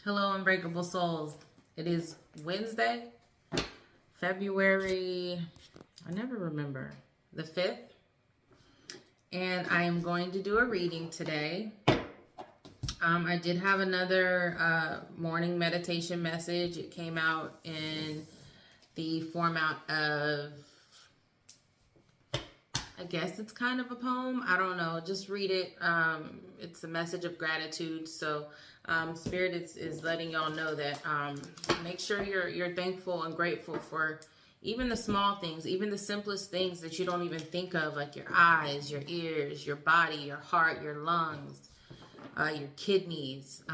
Hello, Unbreakable Souls. It is Wednesday, February, I never remember, the 5th. And I am going to do a reading today. I did have another morning meditation message. It came out in the format of, I guess it's kind of a poem. I don't know. Just read it. It's a message of gratitude. So Spirit is letting y'all know that make sure you're thankful and grateful for even the small things, even the simplest things that you don't even think of, like your eyes, your ears, your body, your heart, your lungs, your kidneys,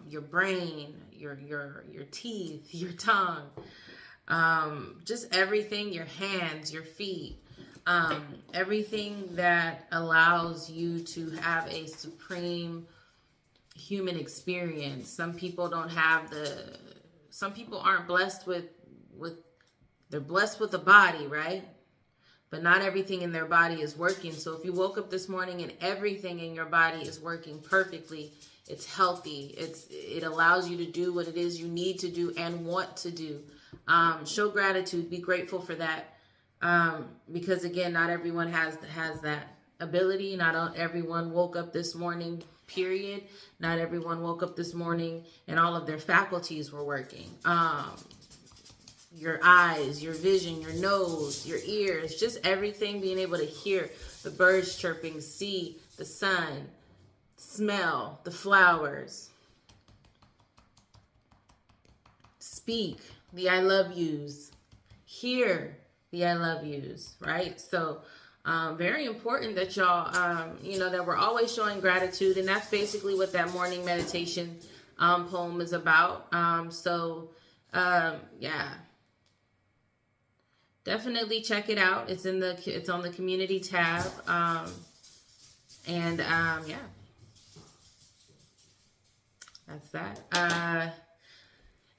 your brain, your teeth, your tongue, just everything, your hands, your feet. Everything that allows you to have a supreme human experience. Some people don't have some people aren't blessed with they're blessed with a body, right? But not everything in their body is working. So if you woke up this morning and everything in your body is working perfectly, it's healthy, it allows you to do what it is you need to do and want to do. Show gratitude, be grateful for that. Because again, not everyone has that ability. Not everyone woke up this morning, period. Not everyone woke up this morning and all of their faculties were working. Your eyes, your vision, your nose, your ears, just everything, being able to hear the birds chirping, see the sun, smell the flowers, speak the I love yous, hear the I love yous, right? So very important that y'all, that we're always showing gratitude. And that's basically what that morning meditation poem is about. Yeah. Definitely check it out. It's on the community tab. Yeah. That's that.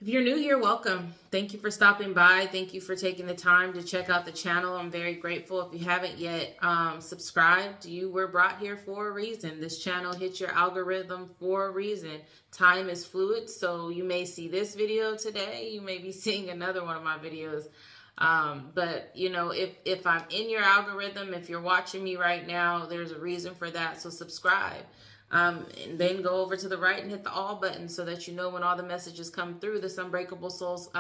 If you're new here, welcome. Thank you for stopping by. Thank you for taking the time to check out the channel. I'm very grateful. If you haven't yet subscribed, you were brought here for a reason. This channel hits your algorithm for a reason. Time is fluid, so you may see this video today. You may be seeing another one of my videos. But if I'm in your algorithm, if you're watching me right now, there's a reason for that. So subscribe. And then go over to the right and hit the all button so that you know when all the messages come through. This Unbreakable Souls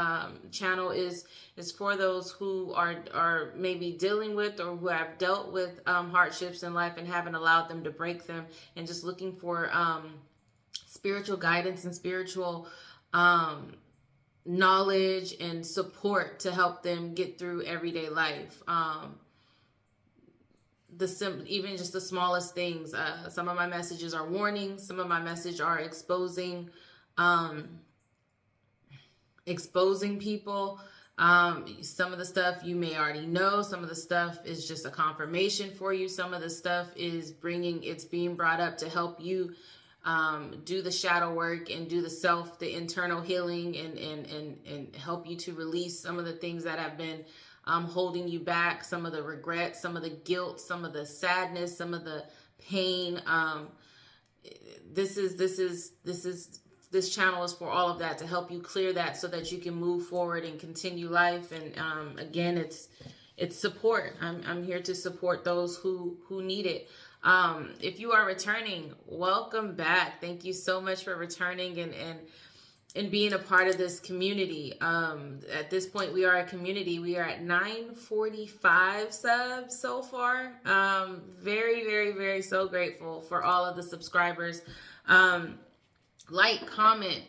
channel is for those who are maybe dealing with or who have dealt with hardships in life and haven't allowed them to break them, and just looking for spiritual guidance and spiritual knowledge and support to help them get through everyday life. Even just the smallest things. Some of my messages are warnings. Some of my messages are exposing people. Some of the stuff you may already know. Some of the stuff is just a confirmation for you. Some of the stuff is being brought up to help you do the shadow work and do the internal healing and help you to release some of the things that have been holding you back, some of the regret, some of the guilt, some of the sadness, some of the pain. This channel is for all of that, to help you clear that so that you can move forward and continue life. And again, it's support. I'm here to support those who need it. If you are returning, welcome back. Thank you so much for returning and being a part of this community. At this point, we are a community. We are at 945 subs so far. Very, very, very so grateful for all of the subscribers. Like, comment,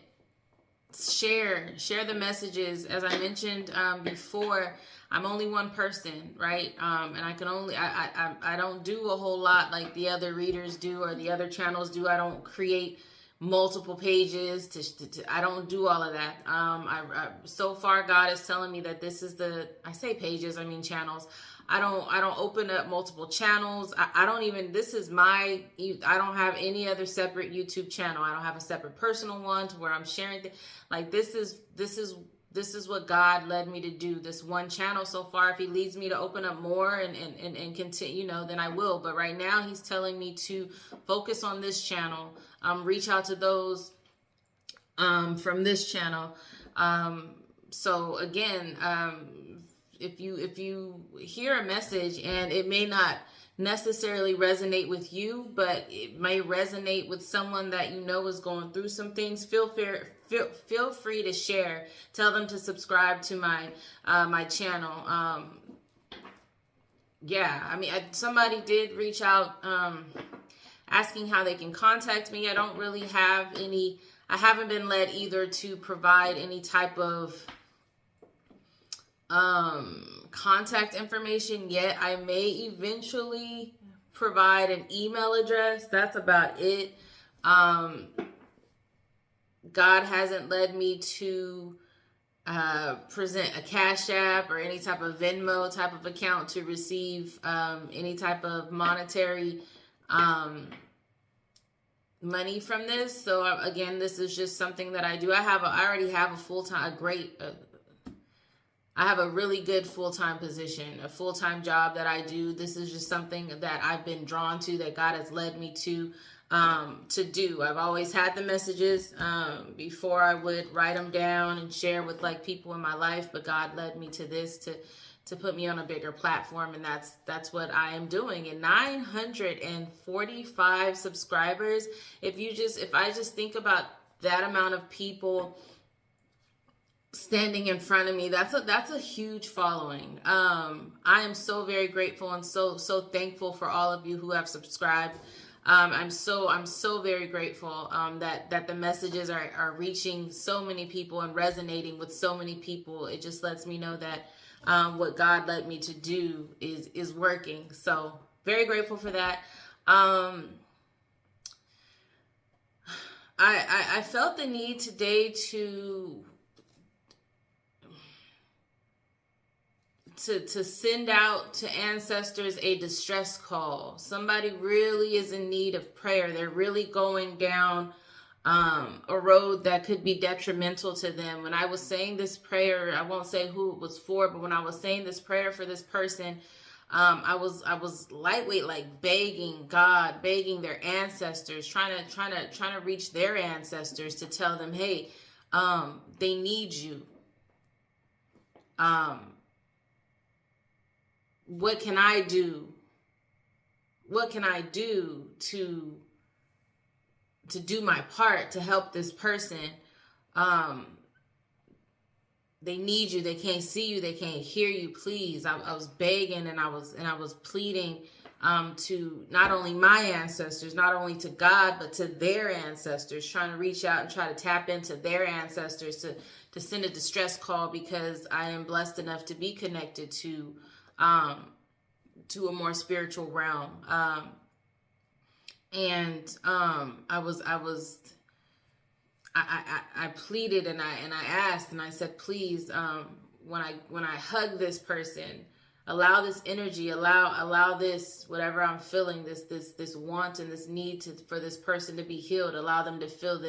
share the messages. As I mentioned before, I'm only one person, right? And I don't do a whole lot like the other readers do or the other channels do. I don't create multiple pages I don't do all of that. So far, God is telling me that this is I say pages, I mean channels. I don't open up multiple channels. I don't have any other separate YouTube channel. I don't have a separate personal one to where I'm sharing things. Like this is what God led me to do, this one channel so far. If he leads me to open up more and continue, then I will. But right now he's telling me to focus on this channel, reach out to those from this channel. So again, if you hear a message and it may not necessarily resonate with you, but it may resonate with someone that you know is going through some things, feel free to share. Tell them to subscribe to my my channel. Yeah, I mean, somebody did reach out asking how they can contact me. I don't really have any. I haven't been led either to provide any type of contact information yet. I may eventually provide an email address. That's about it. God hasn't led me to present a Cash App or any type of Venmo type of account to receive any type of monetary money from this. So again, this is just something that I do. I already have a full-time, I have a really good full-time position, a full-time job that I do. This is just something that I've been drawn to, that God has led me to do. I've always had the messages before I would write them down and share with like people in my life, but God led me to this to put me on a bigger platform, and that's what I am doing. And 945 subscribers. If I just think about that amount of people standing in front of me, that's a huge following. I am so very grateful and so thankful for all of you who have subscribed. I'm so very grateful that the messages are reaching so many people and resonating with so many people. It just lets me know that what God led me to do is working. So very grateful for that. I felt the need today to send out to ancestors a distress call. Somebody really is in need of prayer. They're really going down a road that could be detrimental to them. When I was saying this prayer, I won't say who it was for, but when I was saying this prayer for this person, I was lightweight, like begging God, begging their ancestors, trying to reach their ancestors to tell them, hey, they need you. What can I do? What can I do to do my part to help this person? They need you. They can't see you. They can't hear you. Please. I was begging and I was pleading to not only my ancestors, not only to God, but to their ancestors, trying to reach out and try to tap into their ancestors to send a distress call, because I am blessed enough to be connected to a more spiritual realm. I pleaded and I asked and I said, please, when I hug this person, allow this energy, allow this, whatever I'm feeling, this want and this need for this person to be healed, allow them to feel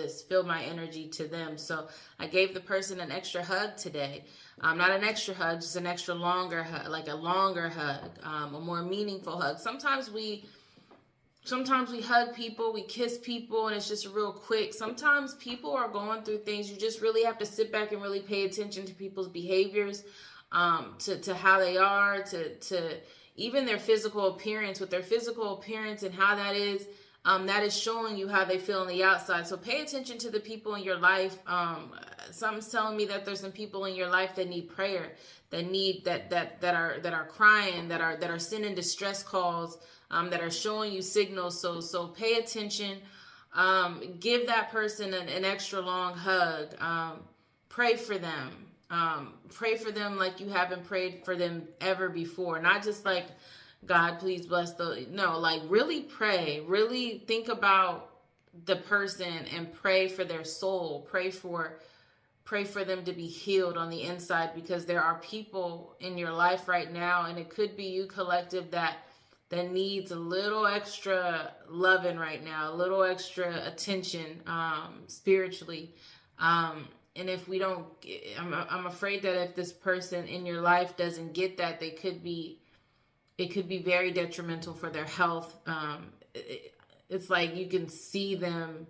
my energy to them. So I gave the person an extra hug today. Not an extra hug, just an extra longer hug, like a longer hug, a more meaningful hug. Sometimes we hug people, we kiss people, and it's just real quick. Sometimes people are going through things. You just really have to sit back and really pay attention to people's behaviors, to how they are, to even their physical appearance, with their physical appearance and how that is showing you how they feel on the outside. So pay attention to the people in your life. Something's telling me that there's some people in your life that need prayer, that are crying, that are sending distress calls, that are showing you signals. So pay attention. Give that person an extra long hug. Pray for them. Pray for them like you haven't prayed for them ever before. Not just like, God, please bless no, like really pray. Really think about the person and pray for their soul. Pray for them to be healed on the inside, because there are people in your life right now, and it could be you, collective, that needs a little extra loving right now, a little extra attention spiritually. And if we don't, I'm afraid that if this person in your life doesn't get that, it could be very detrimental for their health. It's like you can see them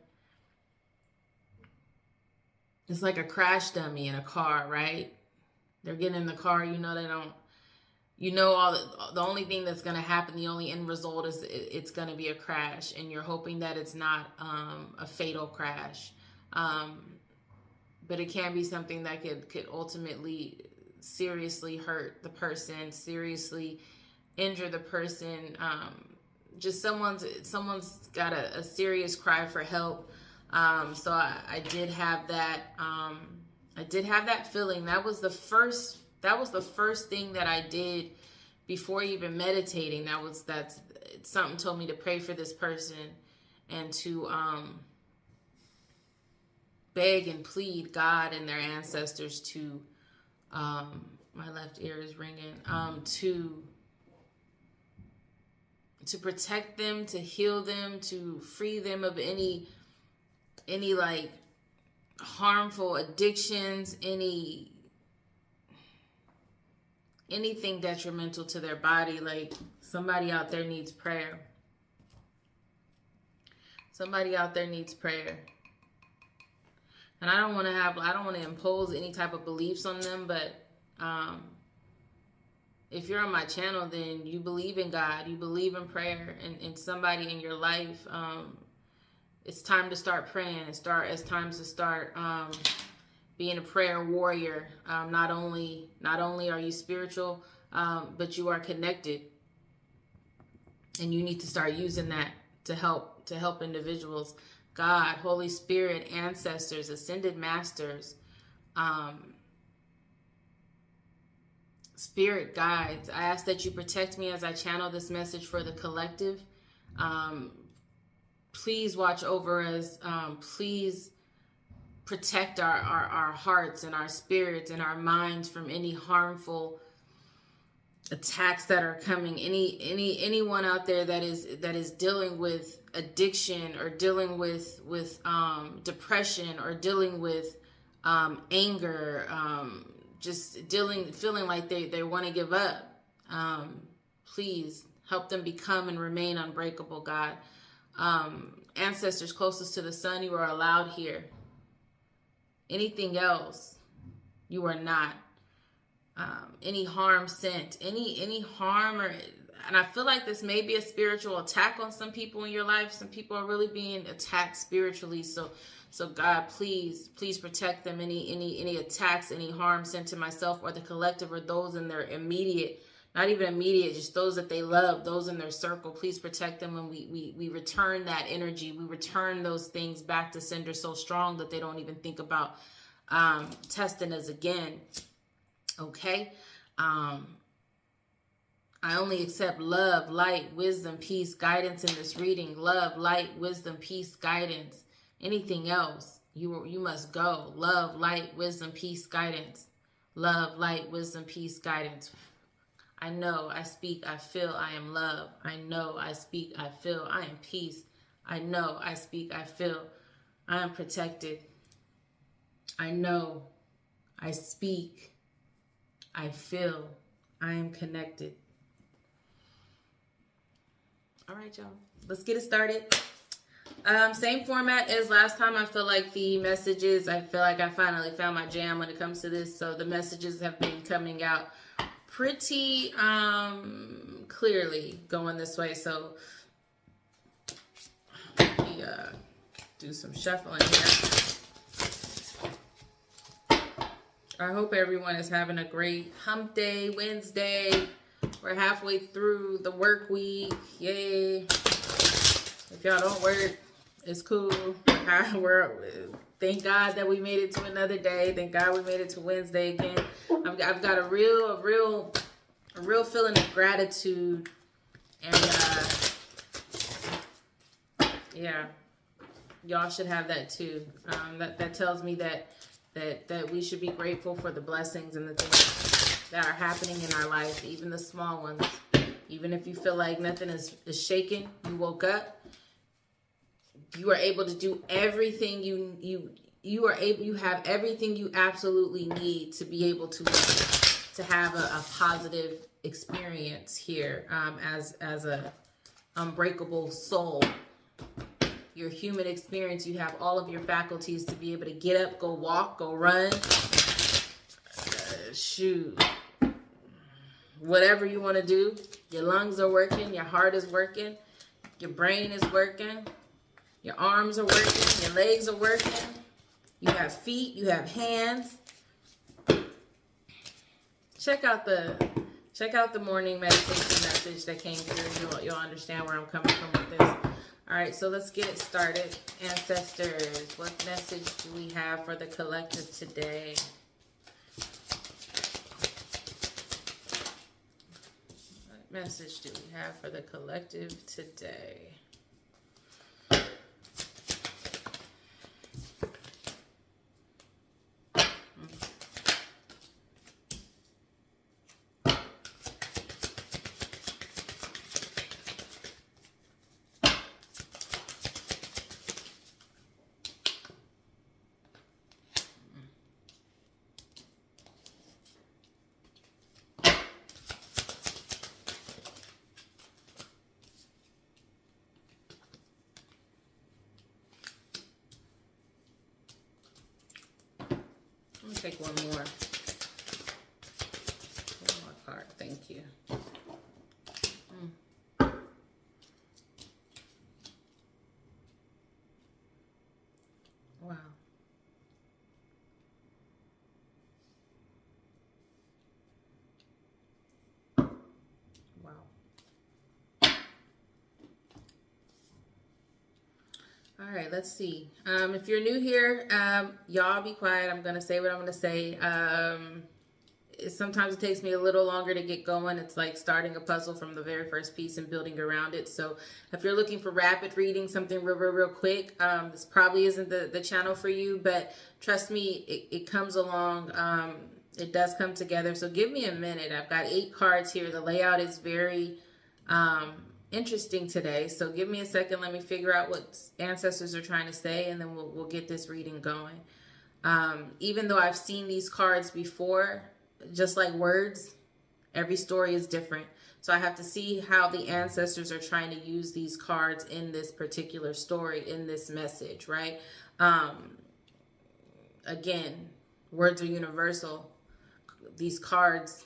it's like a crash dummy in a car, right? They're getting in the car, you know, they don't, you know, the only thing that's going to happen, the only end result is it's going to be a crash, and you're hoping that it's not a fatal crash. But it can be something that could ultimately seriously hurt the person, seriously injure the person. Just someone's got a serious cry for help. So I did have that. I did have that feeling. That was the first thing that I did before even meditating. Something told me to pray for this person and to beg and plead God and their ancestors to, my left ear is ringing, to protect them, to heal them, to free them of any like harmful addictions, anything detrimental to their body. Like, somebody out there needs prayer. Somebody out there needs prayer. And I don't want to impose any type of beliefs on them, but if you're on my channel, then you believe in God, you believe in prayer, and somebody in your life, it's time to start praying. It's time to start being a prayer warrior. Not only are you spiritual, but you are connected, and you need to start using that to help individuals. God, Holy Spirit, ancestors, ascended masters, spirit guides, I ask that you protect me as I channel this message for the collective. Please watch over us. Please protect our hearts and our spirits and our minds from any harmful attacks that are coming. Anyone out there that is dealing with addiction, or dealing with depression, or dealing with anger, just feeling like they want to give up. Please help them become and remain unbreakable, God. Ancestors closest to the sun, you are allowed here. Anything else, you are not. Any harm sent, any harm, and I feel like this may be a spiritual attack on some people in your life. Some people are really being attacked spiritually. So God, please protect them. Any attacks, any harm sent to myself or the collective, or those in their immediate, not even immediate, just those that they love, those in their circle. Please protect them, and we return that energy. We return those things back to sender so strong that they don't even think about testing us again. Okay? I only accept love, light, wisdom, peace, guidance in this reading. Love, light, wisdom, peace, guidance. Anything else, you must go. Love, light, wisdom, peace, guidance. Love, light, wisdom, peace, guidance. I know, I speak, I feel, I am love. I know, I speak, I feel, I am peace. I know, I speak, I feel, I am protected. I know, I speak, I feel, I am connected. All right, y'all. Let's get it started. Same format as last time. I feel like the messages, I feel like I finally found my jam when it comes to this. So the messages have been coming out pretty clearly going this way. So let me do some shuffling here. I hope everyone is having a great hump day, Wednesday. We're halfway through the work week. Yay. If y'all don't work, it's cool. Thank God that we made it to another day. Thank God we made it to Wednesday again. I've got a real feeling of gratitude. And yeah, y'all should have that too. That tells me that we should be grateful for the blessings and the things that are happening in our life, even the small ones. Even if you feel like nothing is shaking, you woke up, you are able to do everything you have everything you absolutely need to be able to have a positive experience here, as a unbreakable soul. your human experience. You have all of your faculties to be able to get up, go walk, go run, shoot, whatever you want to do. Your lungs are working, your heart is working, your brain is working, your arms are working, your legs are working. You have feet, you have hands. Check out the morning meditation message that came through. You'll understand where I'm coming from with this. All right, so let's get it started. Ancestors, what message do we have for the collective today? What message do we have for the collective today? Let me take one more card. Thank you. Wow. Wow. All right, let's see. If you're new here, y'all be quiet. I'm going to say what I'm going to say. Sometimes it takes me a little longer to get going. It's like starting a puzzle from the very first piece and building around it. So if you're looking for rapid reading, something real quick, this probably isn't the channel for you, but trust me, it comes along. It does come together. So give me a minute. I've got 8 cards here. The layout is very interesting today. So give me a second. Let me figure out what ancestors are trying to say, and then we'll get this reading going. Even though I've seen these cards before, just like words, every story is different. So I have to see how the ancestors are trying to use these cards in this particular story, in this message, right? Again, words are universal. These cards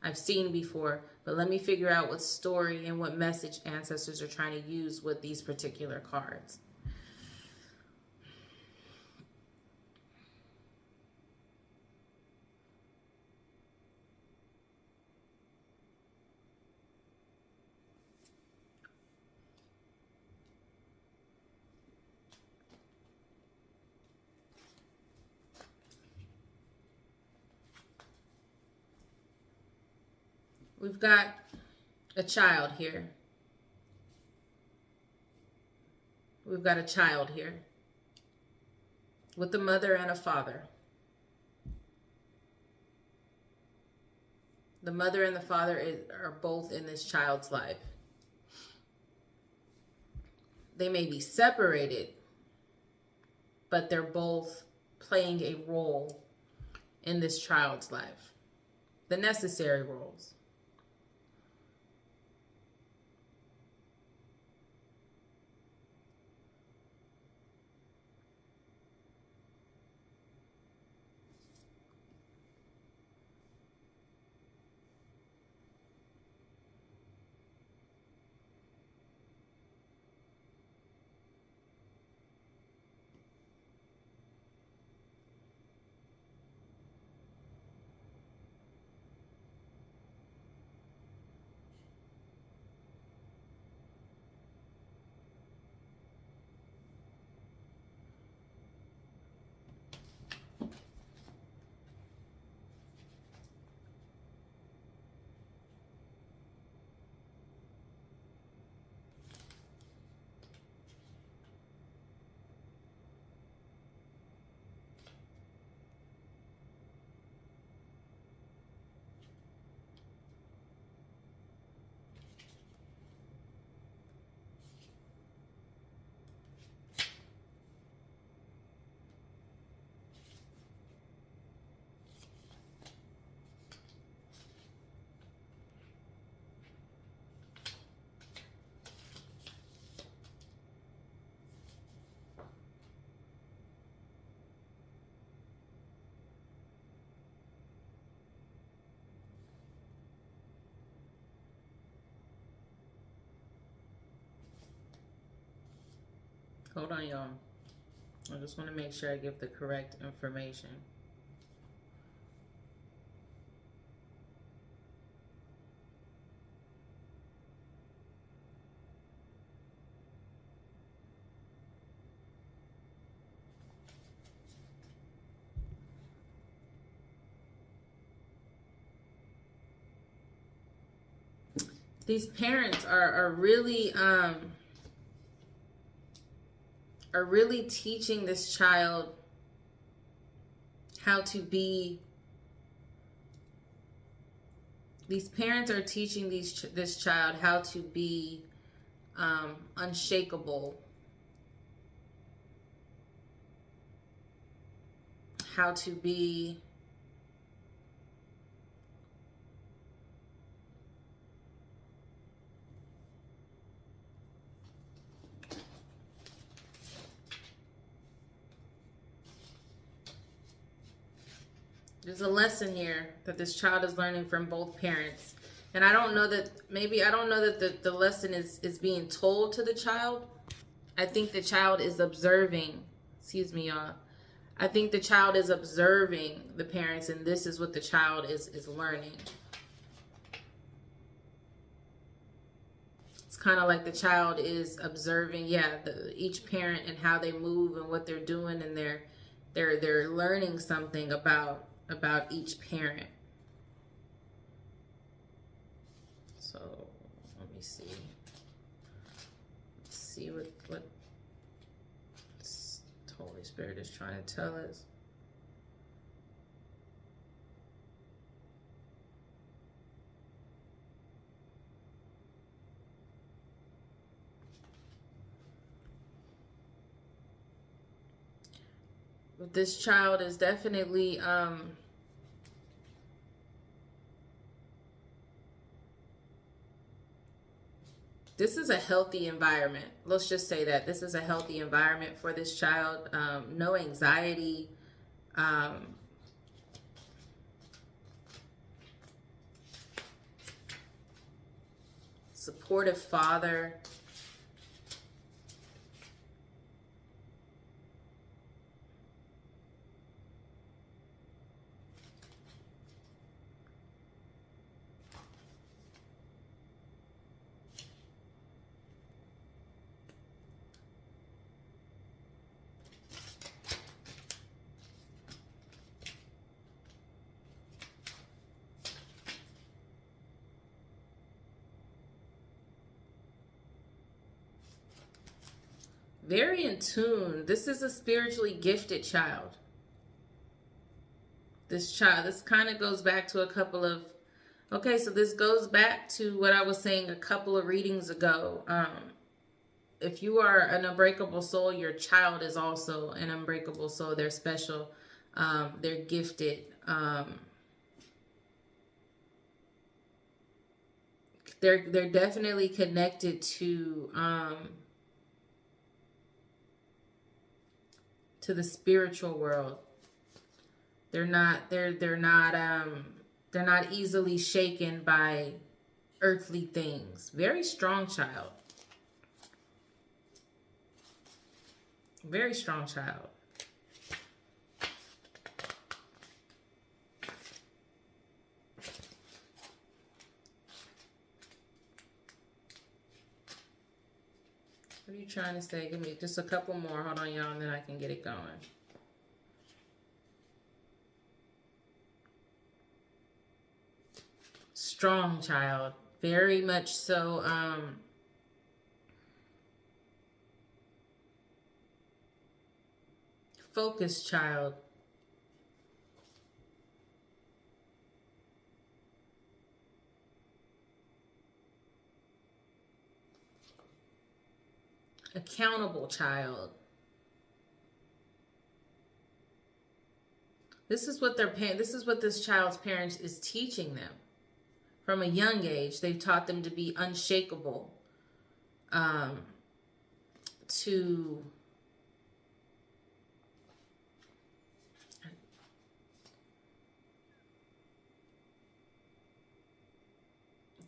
I've seen before, but let me figure out what story and what message ancestors are trying to use with these particular cards. We've got a child here. We've got a child here with a mother and a father. The mother and the father are both in this child's life. They may be separated, but they're both playing a role in this child's life. The necessary roles. Hold on, y'all. I just want to make sure I give the correct information. These parents are really teaching this child how to be. These parents are teaching this child how to be unshakable, how to be there's a lesson here that this child is learning from both parents. And I don't know that, the lesson is being told to the child. I think the child is observing, excuse me, y'all. I think the child is observing the parents, and this is what the child is learning. It's kind of like the child is observing, each parent and how they move and what they're doing, and they're learning something about each parent. So let me see. Let's see what Holy Spirit is trying to tell us. But this child is definitely this is a healthy environment. Let's just say that this is a healthy environment for this child. No anxiety. Supportive father. Very in tune. This is a spiritually gifted child. This kind of goes back to a couple of, okay, so this goes back to what I was saying a couple of readings ago. If you are an unbreakable soul, your child is also an unbreakable soul. They're special. They're gifted. They're definitely connected to the spiritual world. They're not easily shaken by earthly things. Very strong child. Very strong child. What are you trying to say? Give me just a couple more. Hold on, y'all, and then I can get it going. Strong child. Very much so. Focused child. Accountable child. This is what this child's parents is teaching them. From a young age, they've taught them to be unshakable.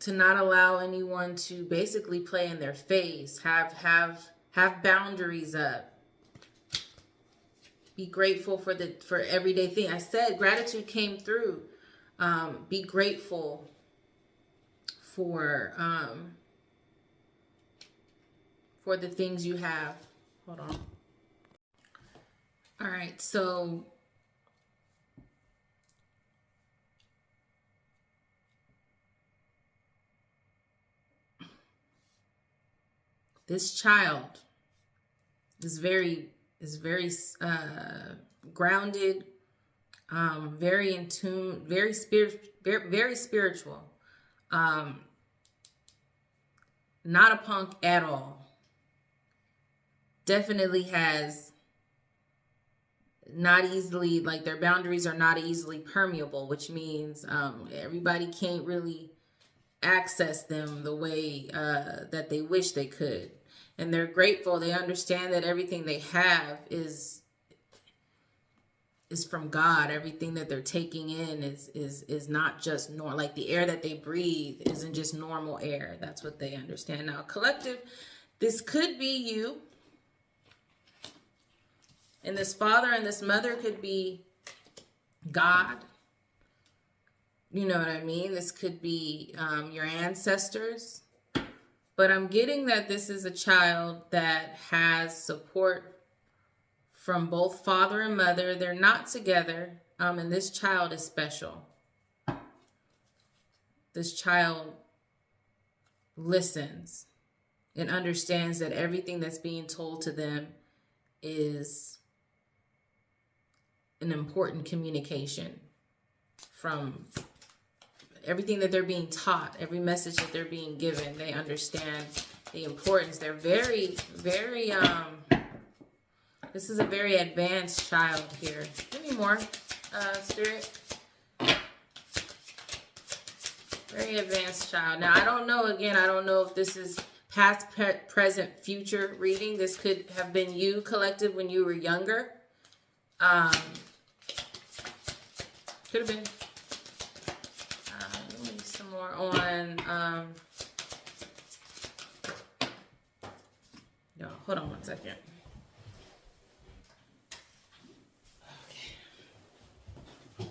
To not allow anyone to basically play in their face, have Have boundaries up. Be grateful for everyday thing. I said gratitude came through. Be grateful for the things you have. Hold on. All right, so this child is very grounded, very in tune, very spiritual. Not a punk at all. Definitely has not easily, like their boundaries are not easily permeable, which means everybody can't really access them the way that they wish they could. And they're grateful. They understand that everything they have is from God. Everything that they're taking in is not just normal. Like the air that they breathe isn't just normal air. That's what they understand. Now, collective, this could be you. And this father and this mother could be God. You know what I mean? This could be your ancestors. But I'm getting that this is a child that has support from both father and mother. They're not together. And this child is special. This child listens and understands that everything that's being told to them is an important communication from everything that they're being taught, every message that they're being given. They understand the importance. They're very, very, this is a very advanced child here. Give me more, Spirit. Very advanced child. Now, I don't know, again, I don't know if this is past, present, future reading. This could have been you, collective, when you were younger. Could have been. Let me some more on. No, hold on one second. Okay.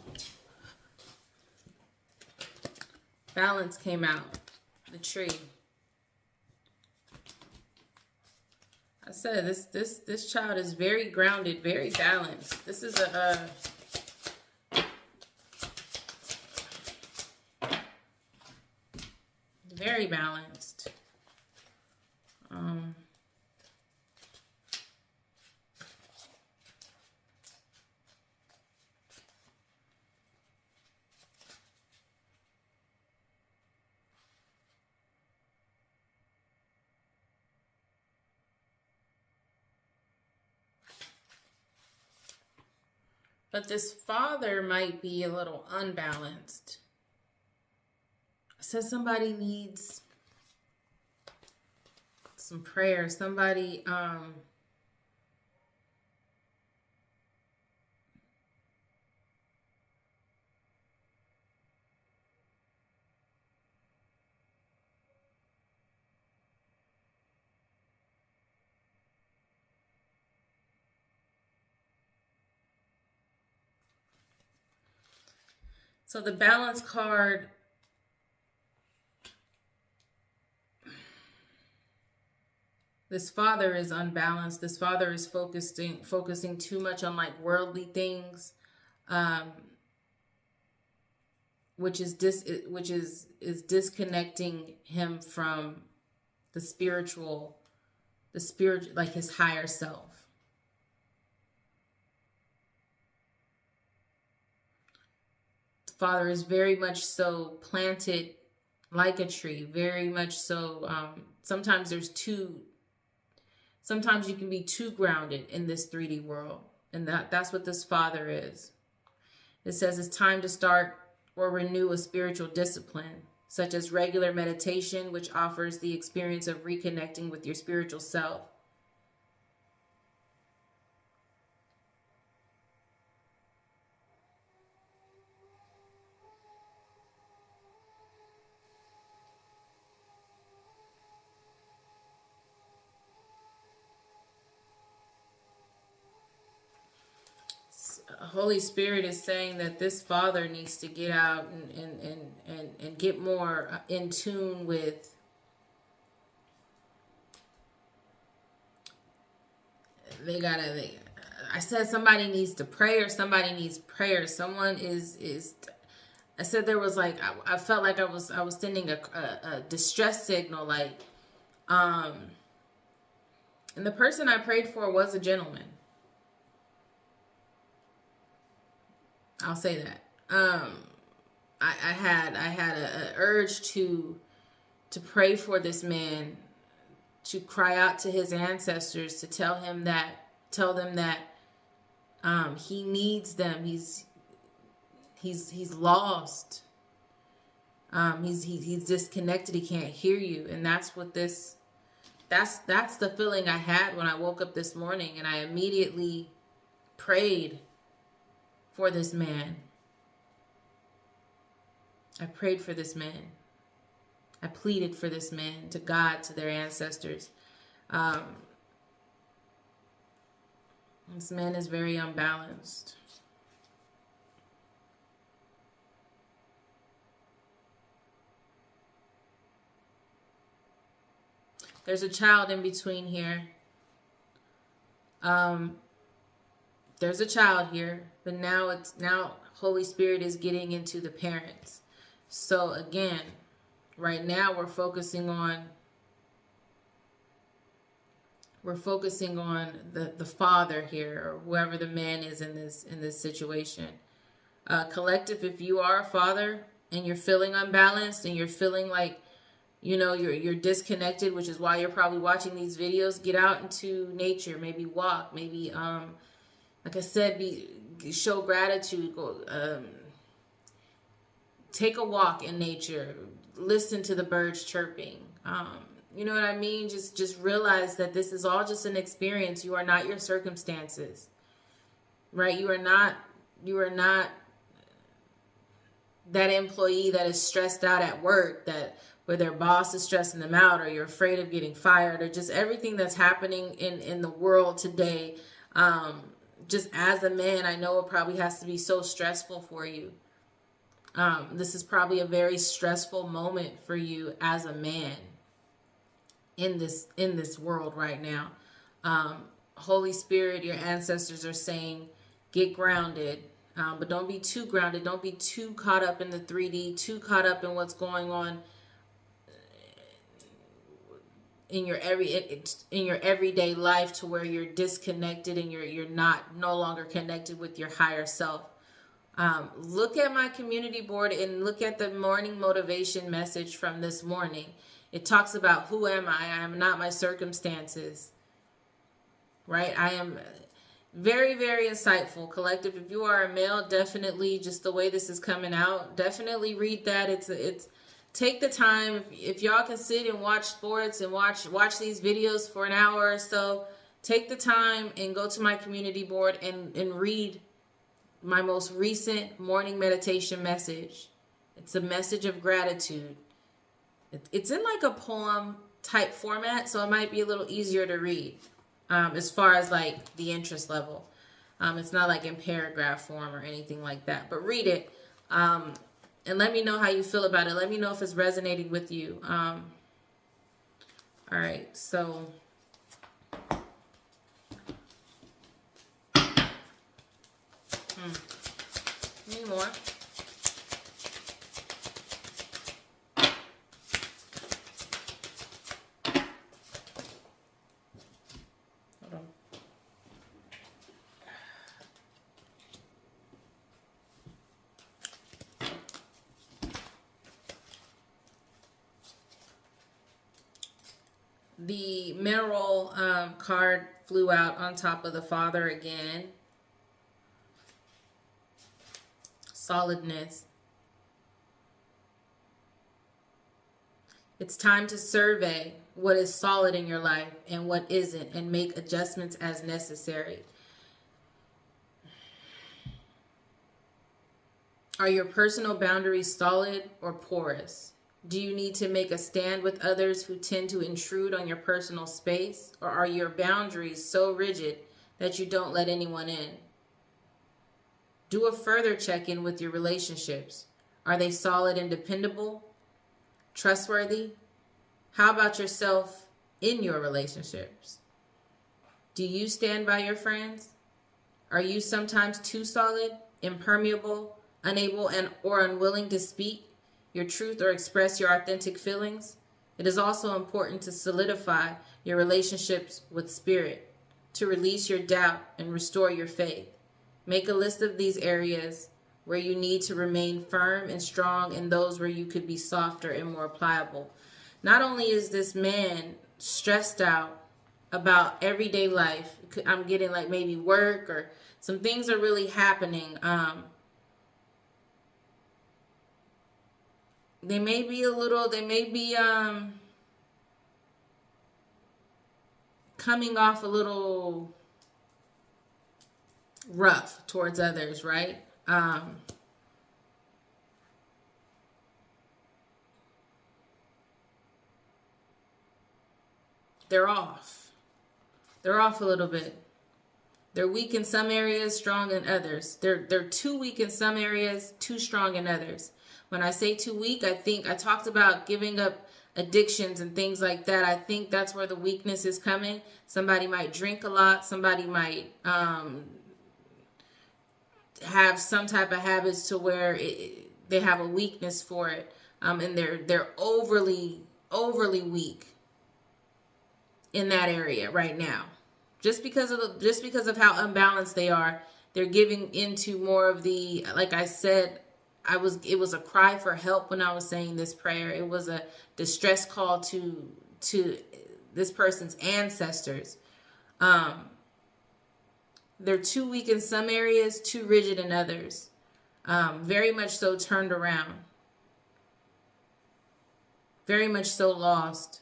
Balance came out. The tree. I said this child is very grounded, very balanced. This is a very balanced. But this father might be a little unbalanced. So somebody needs some prayer. Somebody, so the balance card, this father is unbalanced. This father is focusing too much on like worldly things, which is disconnecting him from the spiritual, like his higher self. The father is very much so planted like a tree, very much so. Sometimes you can be too grounded in this 3D world. And that's what this father is. It says it's time to start or renew a spiritual discipline, such as regular meditation, which offers the experience of reconnecting with your spiritual self. Holy Spirit is saying that this father needs to get out and get more in tune with I said somebody needs to pray, or somebody needs prayer. Someone is I said there was like I felt like I was sending a distress signal, like and the person I prayed for was a gentleman. I'll say that. I had a urge to pray for this man, to cry out to his ancestors, to tell them that he needs them. He's lost. He's disconnected. He can't hear you, and that's what this. That's the feeling I had when I woke up this morning, and I immediately prayed for this man. I prayed for this man. I pleaded for this man to God, to their ancestors. This man is very unbalanced. There's a child in between here. There's a child here, but now Holy Spirit is getting into the parents. So again, right now we're focusing on the father here, or whoever the man is in this situation. Collective, if you are a father and you're feeling unbalanced and you're feeling like you're disconnected, which is why you're probably watching these videos, get out into nature, maybe walk, maybe like I said, show gratitude, go take a walk in nature, listen to the birds chirping. You know what I mean? Just realize that this is all just an experience. You are not your circumstances, right? You are not that employee that is stressed out at work, where their boss is stressing them out, or you're afraid of getting fired, or just everything that's happening in the world today. Just as a man, I know it probably has to be so stressful for you. This is probably a very stressful moment for you as a man in this world right now. Holy Spirit, your ancestors are saying, get grounded, but don't be too grounded. Don't be too caught up in the 3D, too caught up in what's going on in your everyday life, to where you're disconnected and you're no longer connected with your higher self. Look at my community board and look at the morning motivation message from this morning. It talks about, who am I? I am not my circumstances, right? I am very, very insightful. Collective, if you are a male, definitely, just the way this is coming out, definitely read that. It's take the time. If y'all can sit and watch sports and watch these videos for an hour or so, take the time and go to my community board and read my most recent morning meditation message. It's a message of gratitude. It's in like a poem type format, so it might be a little easier to read as far as like the interest level. It's not like in paragraph form or anything like that, but read it. And let me know how you feel about it. Let me know if it's resonating with you. All right, so need more. Hold on. The mineral card flew out on top of the father again. Solidness. It's time to survey what is solid in your life and what isn't, and make adjustments as necessary. Are your personal boundaries solid or porous? Do you need to make a stand with others who tend to intrude on your personal space? Or are your boundaries so rigid that you don't let anyone in? Do a further check-in with your relationships. Are they solid and dependable? Trustworthy? How about yourself in your relationships? Do you stand by your friends? Are you sometimes too solid, impermeable, unable or unwilling to speak your truth or express your authentic feelings? It is also important to solidify your relationships with spirit, to release your doubt and restore your faith. Make a list of these areas where you need to remain firm and strong, and those where you could be softer and more pliable. Not only is this man stressed out about everyday life, I'm getting like maybe work or some things are really happening. They may be coming off a little rough towards others, right? They're off. They're off a little bit. They're weak in some areas, strong in others. They're too weak in some areas, too strong in others. When I say too weak, I think I talked about giving up addictions and things like that. I think that's where the weakness is coming. Somebody might drink a lot. Somebody might have some type of habits to where they have a weakness for it, and they're overly weak in that area right now. Just because of how unbalanced they are, they're giving into more of the, like I said, it was a cry for help when I was saying this prayer. It was a distress call to this person's ancestors. They're too weak in some areas, too rigid in others. Very much so turned around. Very much so lost.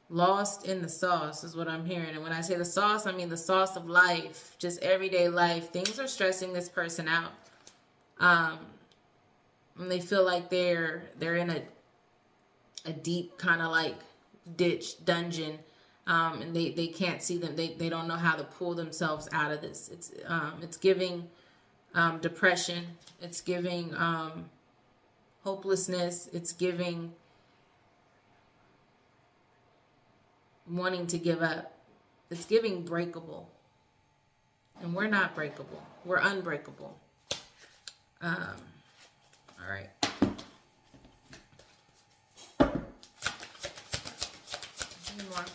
Lost in the sauce is what I'm hearing. And when I say the sauce, I mean the sauce of life, just everyday life. Things are stressing this person out. And they feel like they're in a deep kind of like ditch, dungeon. And they can't see them. They don't know how to pull themselves out of this. It's giving depression. It's giving hopelessness. It's giving wanting to give up. It's giving breakable. And we're not breakable. We're unbreakable. All right. Any more?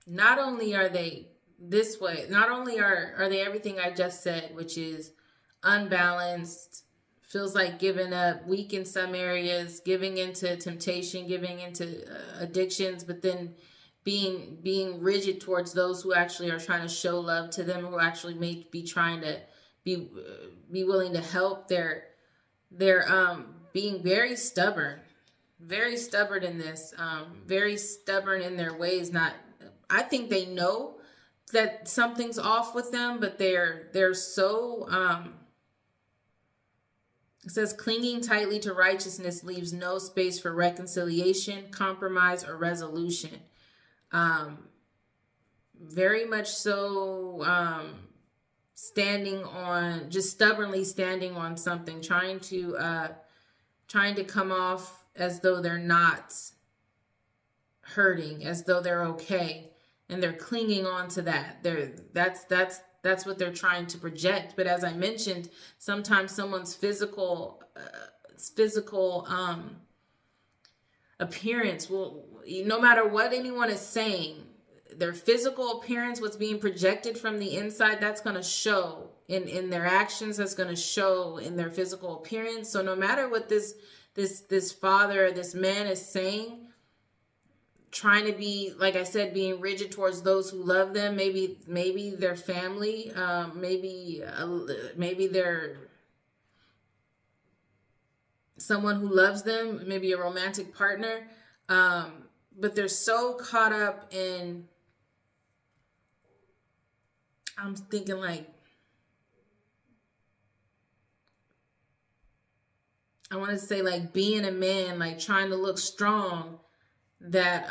Not only are they this way, not only are they everything I just said, which is unbalanced, feels like giving up, weak in some areas, giving into temptation, giving into addictions, but then being rigid towards those who actually are trying to show love to them, who actually may be trying to be willing to help. They're being very stubborn in this, very stubborn in their ways. I think they know that something's off with them, but they're so, it says clinging tightly to righteousness leaves no space for reconciliation, compromise, or resolution. Very much so, stubbornly standing on something, trying to come off as though they're not hurting, as though they're okay, and they're clinging on to that. That's what they're trying to project. But as I mentioned, sometimes someone's physical appearance will, no matter what anyone is saying, their physical appearance, what's being projected from the inside, that's going to show in their actions. That's going to show in their physical appearance. So no matter what this father, this man is saying, trying to be, like I said, being rigid towards those who love them, maybe their family, maybe they're someone who loves them, maybe a romantic partner, but they're so caught up in, I'm thinking like, I want to say like being a man, like trying to look strong, that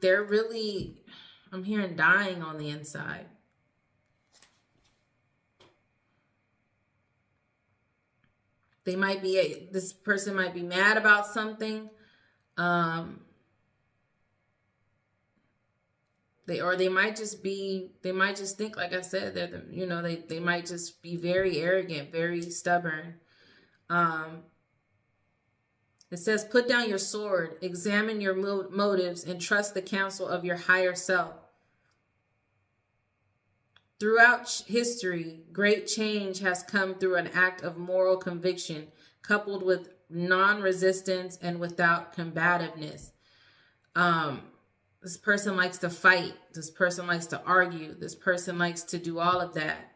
they're really, I'm hearing dying on the inside. They might be, this person might be mad about something. They might just think, like I said, that they might just be very arrogant, very stubborn. It says, put down your sword, examine your motives, and trust the counsel of your higher self. Throughout history, great change has come through an act of moral conviction, coupled with non-resistance and without combativeness. This person likes to fight. This person likes to argue. This person likes to do all of that.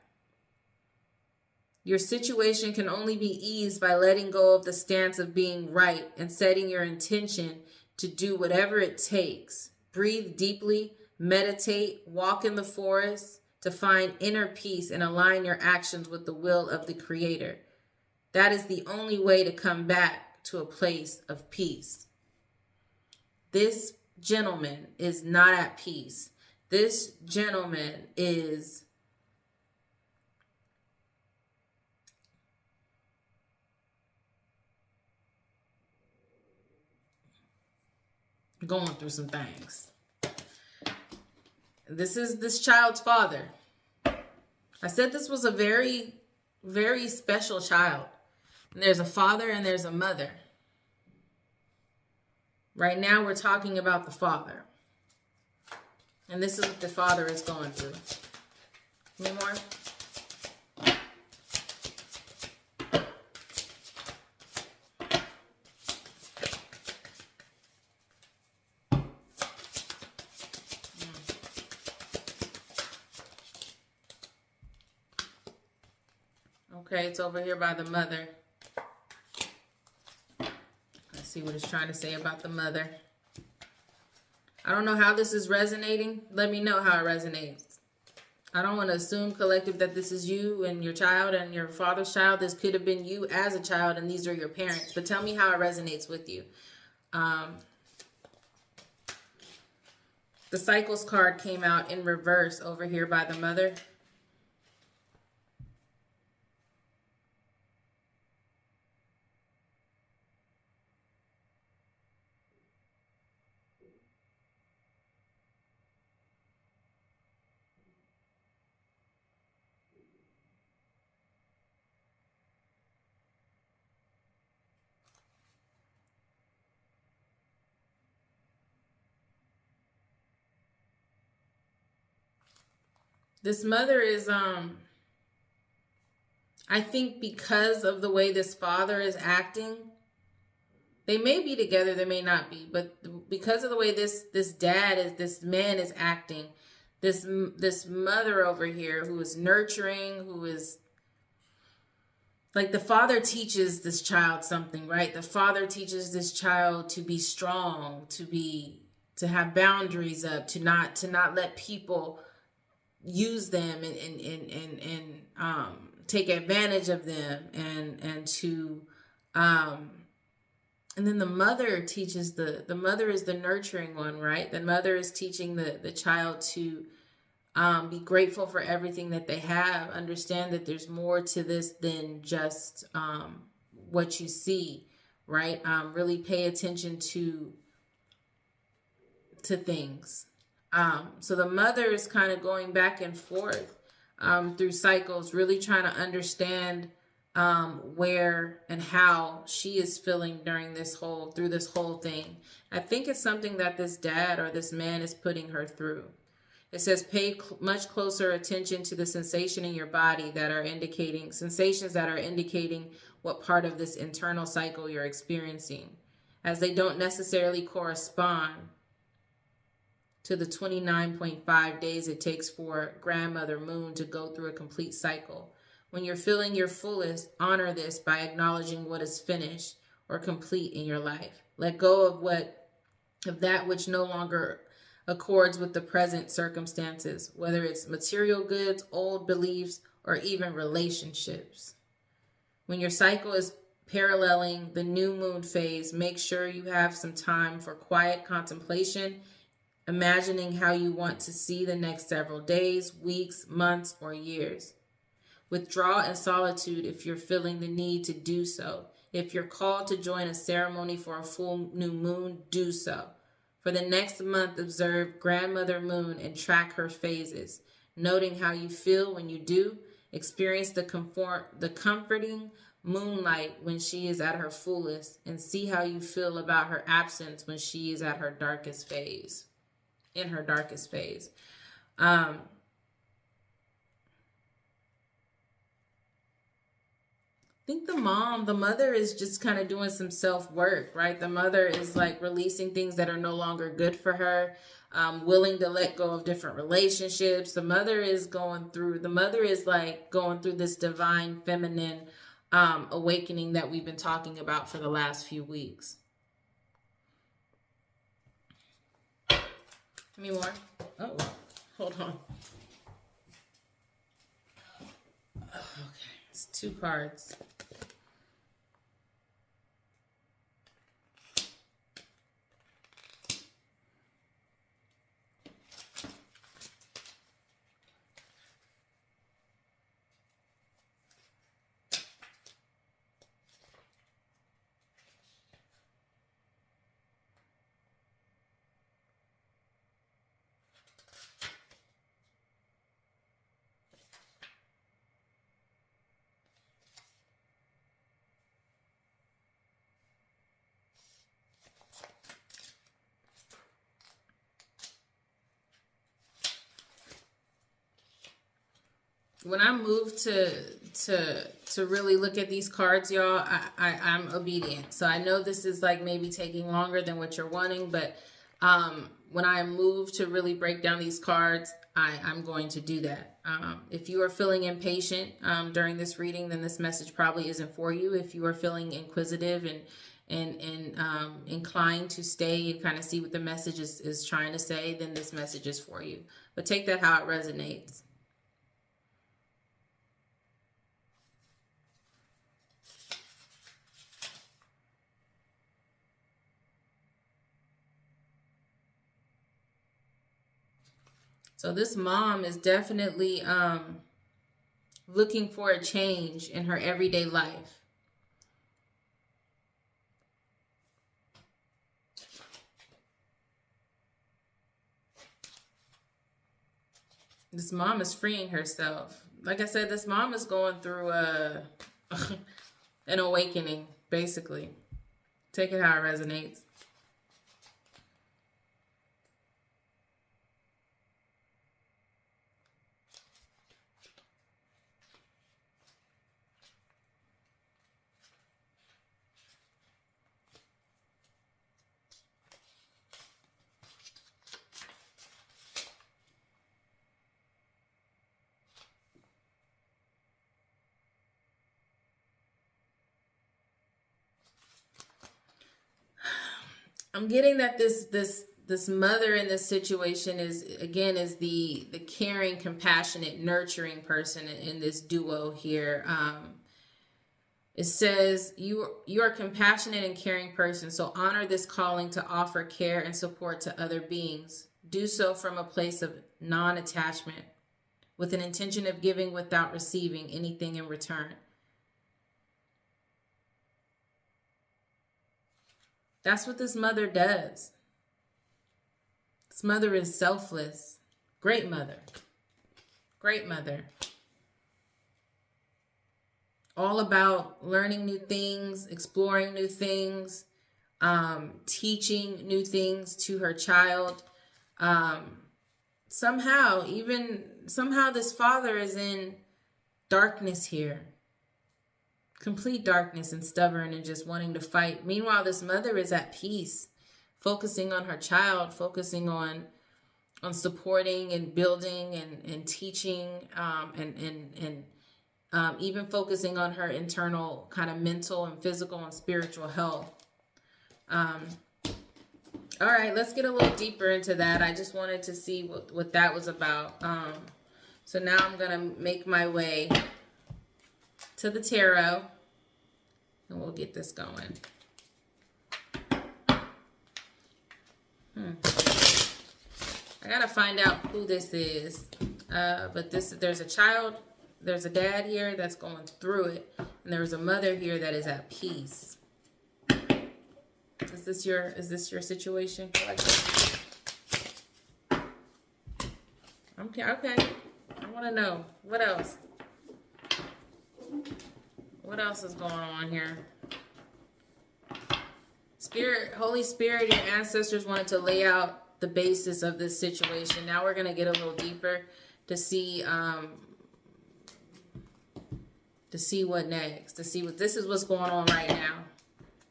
Your situation can only be eased by letting go of the stance of being right and setting your intention to do whatever it takes. Breathe deeply, meditate, walk in the forest to find inner peace and align your actions with the will of the Creator. That is the only way to come back to a place of peace. This gentleman is not at peace. This gentleman is going through some things. This is this child's father. I said this was a very, very special child. And there's a father and there's a mother. Right now we're talking about the father. And this is what the father is going through. Any more? Okay, it's over here by the mother. Let's see what it's trying to say about the mother. I don't know how this is resonating. Let me know how it resonates. I don't want to assume, collective, that this is you and your child and your father's child. This could have been you as a child and these are your parents. But tell me how it resonates with you. The Cycles card came out in reverse over here by the mother. This mother is, I think because of the way this father is acting, they may be together, they may not be, but because of the way this man is acting, this mother over here who is nurturing, who is, like, the father teaches this child something, right? The father teaches this child to be strong, to have boundaries up, to not let people use them and take advantage of them, and to and then the mother teaches the mother is the nurturing one, right? The mother is teaching the child to be grateful for everything that they have. Understand that there's more to this than just what you see, right? Really pay attention to things. So the mother is kind of going back and forth through cycles, really trying to understand where and how she is feeling through this whole thing. I think it's something that this dad or this man is putting her through. It says pay much closer attention to the sensation in your body that are indicating sensations that are indicating what part of this internal cycle you're experiencing, as they don't necessarily correspond to the 29.5 days it takes for grandmother moon to go through a complete cycle. When you're feeling your fullest, honor this by acknowledging what is finished or complete in your life. Let go of that which no longer accords with the present circumstances, whether it's material goods, old beliefs, or even relationships. When your cycle is paralleling the new moon phase, make sure you have some time for quiet contemplation, imagining how you want to see the next several days, weeks, months, or years. Withdraw in solitude if you're feeling the need to do so. If you're called to join a ceremony for a full new moon, do so. For the next month, observe Grandmother Moon and track her phases, noting how you feel when you do. Experience the comforting moonlight when she is at her fullest, and see how you feel about her absence when she is at her darkest phase. In her darkest phase. I think the mother is just kind of doing some self-work, right? The mother is like releasing things that are no longer good for her, willing to let go of different relationships. The mother is like going through this divine feminine awakening that we've been talking about for the last few weeks. Any more? Oh, hold on. Okay, it's 2 cards. When I moved to really look at these cards, y'all, I'm obedient. So I know this is like maybe taking longer than what you're wanting, but when I move to really break down these cards, I'm going to do that. If you are feeling impatient during this reading, then this message probably isn't for you. If you are feeling inquisitive and inclined to stay and kind of see what the message is trying to say, then this message is for you. But take that how it resonates. So this mom is definitely looking for a change in her everyday life. This mom is freeing herself. Like I said, this mom is going through an awakening, basically. Take it how it resonates. I'm getting that this mother in this situation is the caring, compassionate, nurturing person in this duo here. It says you are a compassionate and caring person, so honor this calling to offer care and support to other beings. Do so from a place of non-attachment, with an intention of giving without receiving anything in return. That's what this mother does. This mother is selfless. Great mother. Great mother. All about learning new things, exploring new things, teaching new things to her child, somehow, this father is in darkness here. Complete darkness and stubborn and just wanting to fight. Meanwhile, this mother is at peace, focusing on her child, focusing on supporting and building and teaching, and even focusing on her internal kind of mental and physical and spiritual health. All right, let's get a little deeper into that. I just wanted to see what that was about. So now I'm going to make my way to the tarot, and we'll get this going. I got to find out who this is. But there's a child, there's a dad here that's going through it, and there's a mother here that is at peace. Is this your situation? Okay. I want to know what else. What else is going on here? Spirit, Holy Spirit, your ancestors wanted to lay out the basis of this situation. Now we're going to get a little deeper to see what next. To see what this is what's going on right now.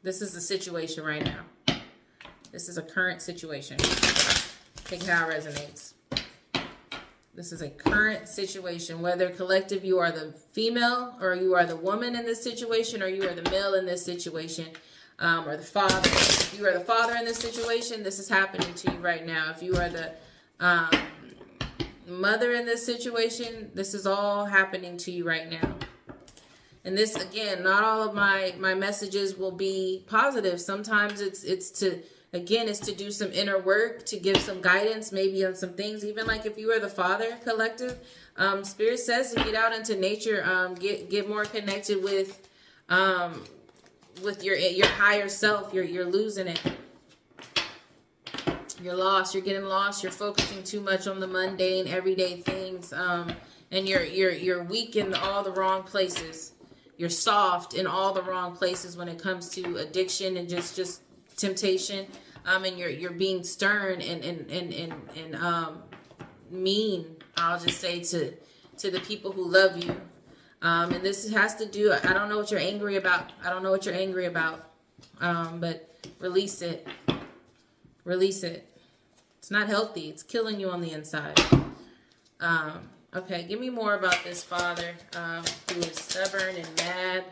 This is the situation right now. This is a current situation. Take how it resonates. This is a current situation. Whether collective, you are the female or you are the woman in this situation, or you are the male in this situation, or the father. If you are the father in this situation, this is happening to you right now. If you are the mother in this situation, this is all happening to you right now. And this, again, not all of my messages will be positive. Sometimes it's to do some inner work, to give some guidance, maybe on some things. Even like if you are the father collective, Spirit says to get out into nature, get more connected with your higher self. You're losing it. You're lost. You're getting lost. You're focusing too much on the mundane, everyday things, and you're weak in all the wrong places. You're soft in all the wrong places when it comes to addiction and just temptation. And you're being stern and mean, I'll just say, to the people who love you. And this has to do, I don't know what you're angry about. But release it. Release it. It's not healthy. It's killing you on the inside. Okay, give me more about this father who is stubborn and mad.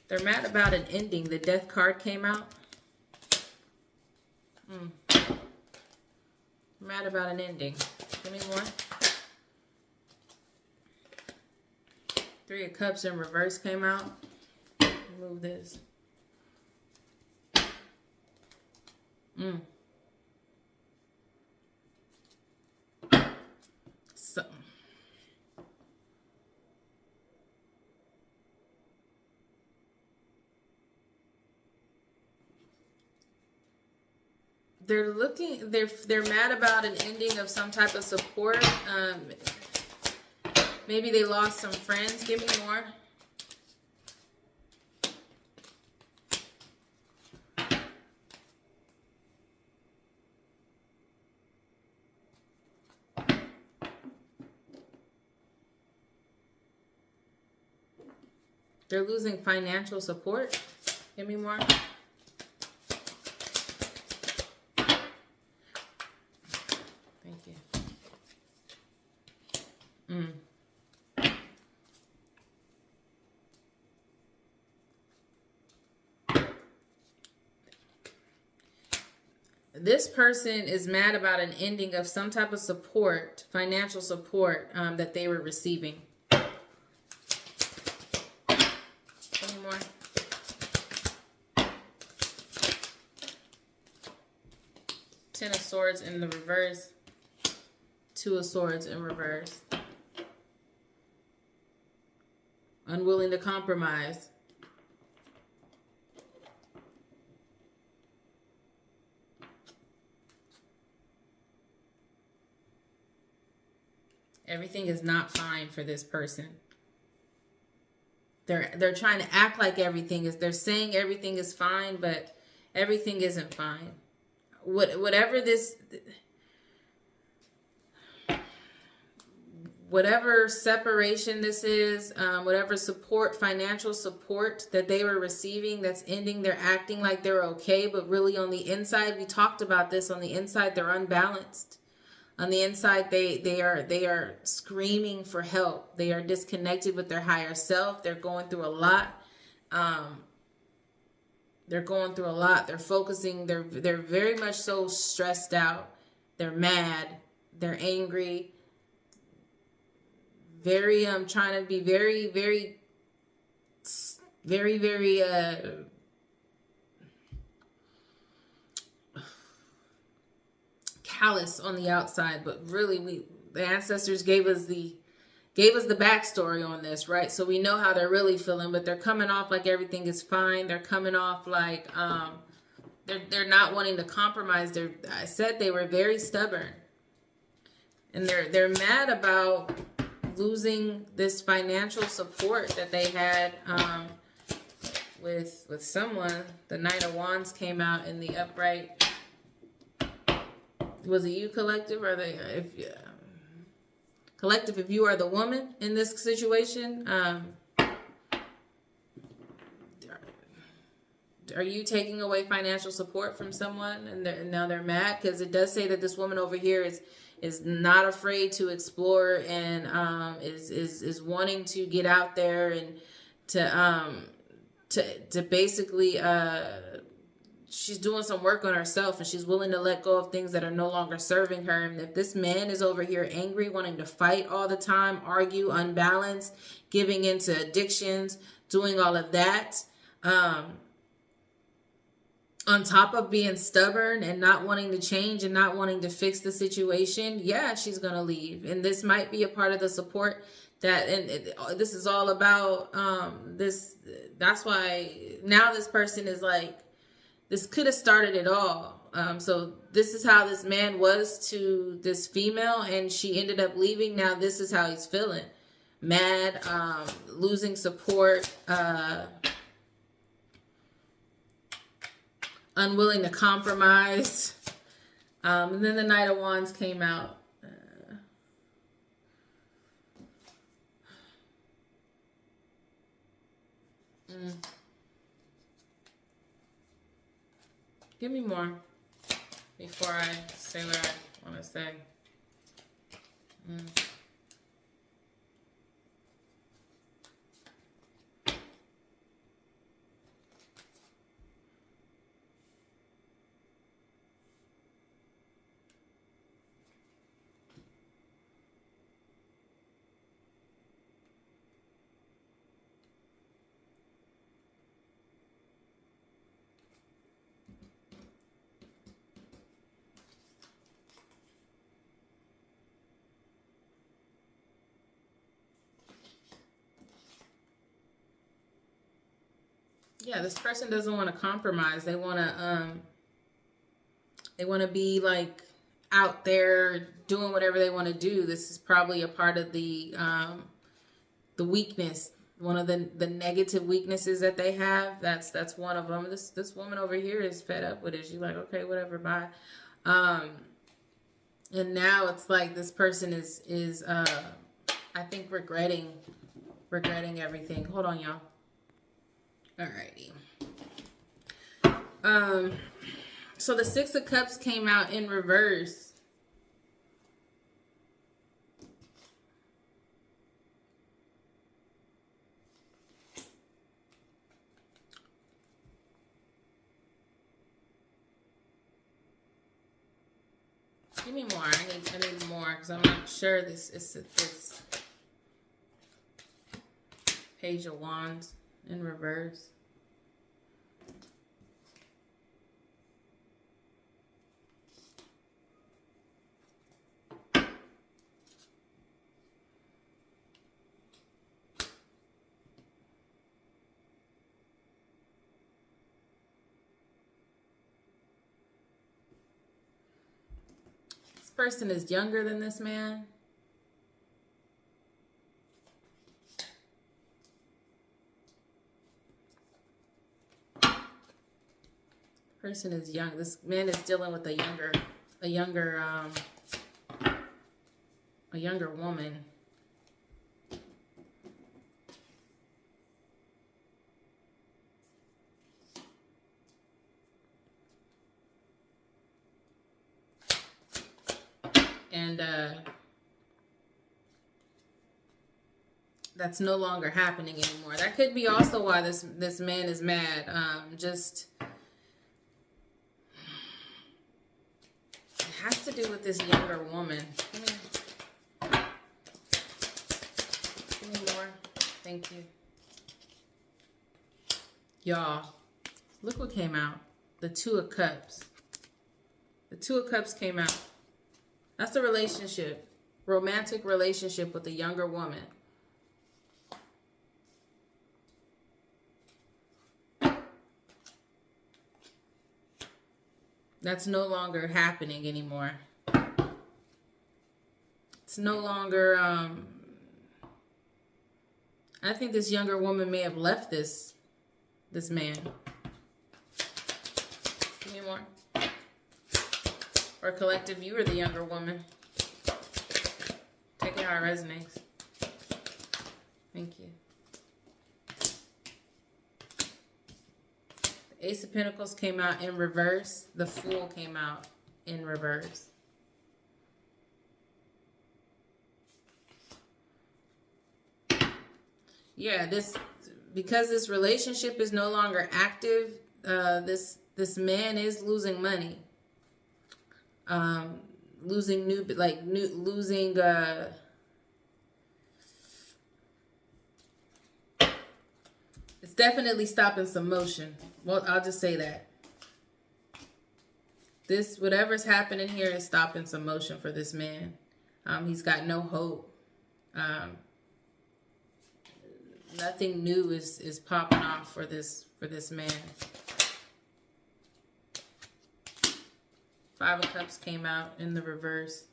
They're mad about an ending. The death card came out. Mad about an ending. Give me more. Three of Cups in reverse came out. Move this. So, they're mad about an ending of some type of support. Maybe they lost some friends. Give me more. They're losing financial support. Give me more. Thank you. This person is mad about an ending of some type of support, financial support, that they were receiving. Ten of Swords in the reverse. Two of Swords in reverse. Unwilling to compromise. Everything is not fine for this person. They're trying to act like everything is. They're saying everything is fine, but everything isn't fine. Whatever this, whatever separation this is, whatever support, financial support that they were receiving that's ending, they're acting like they're okay, but really on the inside, we talked about this, on the inside, they're unbalanced. On the inside, they are screaming for help. They are disconnected with their higher self. They're going through a lot. They're focusing. They're very much so stressed out. They're mad. They're angry. Very trying to be very callous on the outside, but really the ancestors gave us the backstory on this, right? So we know how they're really feeling, but they're coming off like everything is fine. They're coming off like they're not wanting to compromise. I said they were very stubborn, and they're mad about losing this financial support that they had with someone. The Knight of Wands came out in the upright. Was it you, collective, or collective? If you are the woman in this situation, are you taking away financial support from someone, and now they're mad? Because it does say that this woman over here is not afraid to explore, and is wanting to get out there and to basically she's doing some work on herself, and she's willing to let go of things that are no longer serving her. And if this man is over here angry, wanting to fight all the time, argue, unbalanced, giving into addictions, doing all of that, on top of being stubborn and not wanting to change and not wanting to fix the situation, yeah, she's going to leave. And this might be a part of the support that, and this is all about this. That's why now this person is like, this could have started it all. So this is how this man was to this female, and she ended up leaving. Now this is how he's feeling. Mad, losing support, unwilling to compromise. And then the Knight of Wands came out. Give me more before I say what I want to say. Yeah, this person doesn't want to compromise. They want to be like out there doing whatever they want to do. This is probably a part of the weakness, one of the negative weaknesses that they have. That's one of them. This woman over here is fed up with it. She's like, okay, whatever, bye. And now it's like this person is I think regretting everything. Hold on, y'all. Alrighty. So the Six of Cups came out in reverse. Give me more. I need more, because I'm not sure this is this Page of Wands in reverse. This person is younger than this man. Person is young. This man is dealing with a younger woman. And that's no longer happening anymore. That could be also why this man is mad. Just it has to do with this younger woman. Give me more. Thank you. Y'all, look what came out. The Two of Cups. The Two of Cups came out. That's a relationship. Romantic relationship with a younger woman. That's no longer happening anymore. It's no longer, I think this younger woman may have left this man. Give me more. Or collective, you are the younger woman. Take it how it resonates. Thank you. The Ace of Pentacles came out in reverse. The Fool came out in reverse. Yeah, because this relationship is no longer active, this man is losing money. Losing it's definitely stopping some motion. Well, I'll just say that. Whatever's happening here is stopping some motion for this man. He's got no hope. Nothing new is popping off for this man. Five of Cups came out in the reverse.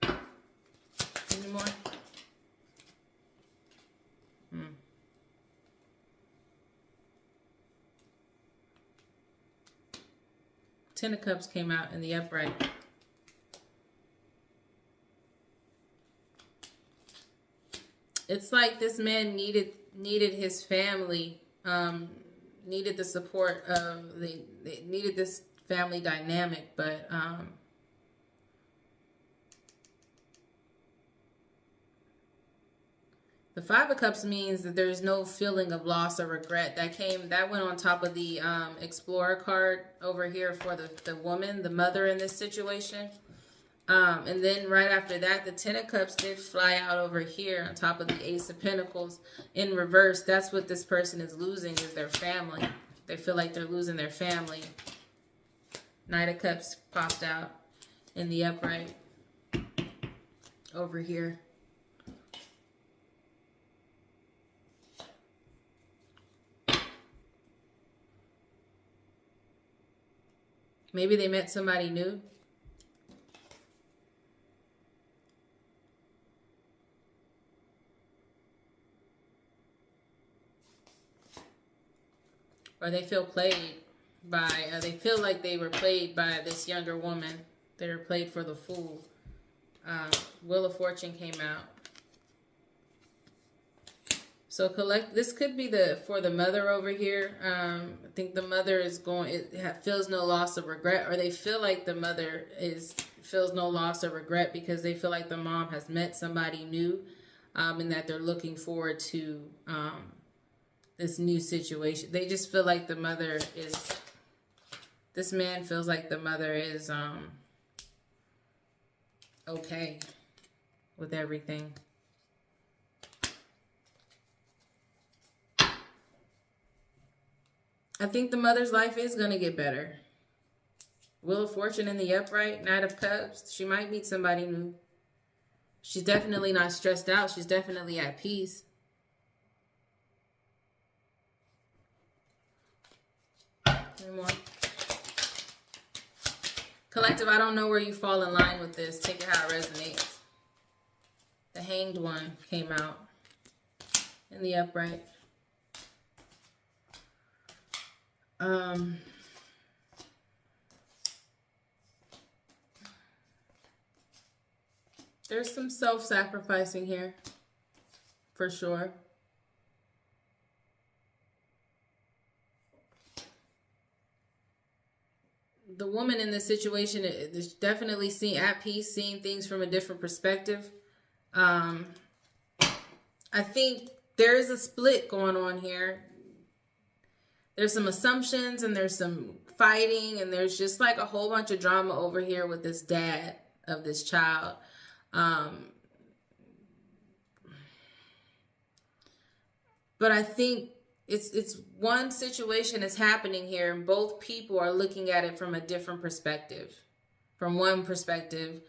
Any more? Ten of Cups came out in the upright. It's like this man needed his family, needed the support of they needed this family dynamic, but the Five of Cups means that there's no feeling of loss or regret. That went on top of the Explorer card over here for the woman, the mother in this situation. And then right after that, the Ten of Cups did fly out over here on top of the Ace of Pentacles in reverse. That's what this person is losing, is their family. They feel like they're losing their family. Knight of Cups popped out in the upright over here. Maybe they met somebody new. Or they feel played by, they feel like they were played by this younger woman. They were played for the Fool. Wheel of Fortune came out. So this could be for the mother over here. I think the mother is feels no loss of regret, or they feel like the mother feels no loss of regret because they feel like the mom has met somebody new, and that they're looking forward to this new situation. They just feel like this man feels like the mother is okay with everything. I think the mother's life is going to get better. Wheel of Fortune in the upright, Knight of Cups. She might meet somebody new. She's definitely not stressed out. She's definitely at peace. Any more? Collective, I don't know where you fall in line with this. Take it how it resonates. The Hanged One came out in the upright. There's some self-sacrificing here, for sure. woman in this situation is definitely at peace, seeing things from a different perspective. I think there is a split going on here. There's some assumptions and there's some fighting, and there's just like a whole bunch of drama over here with this dad of this child. But I think it's one situation is happening here, and both people are looking at it from a different perspective. From one perspective,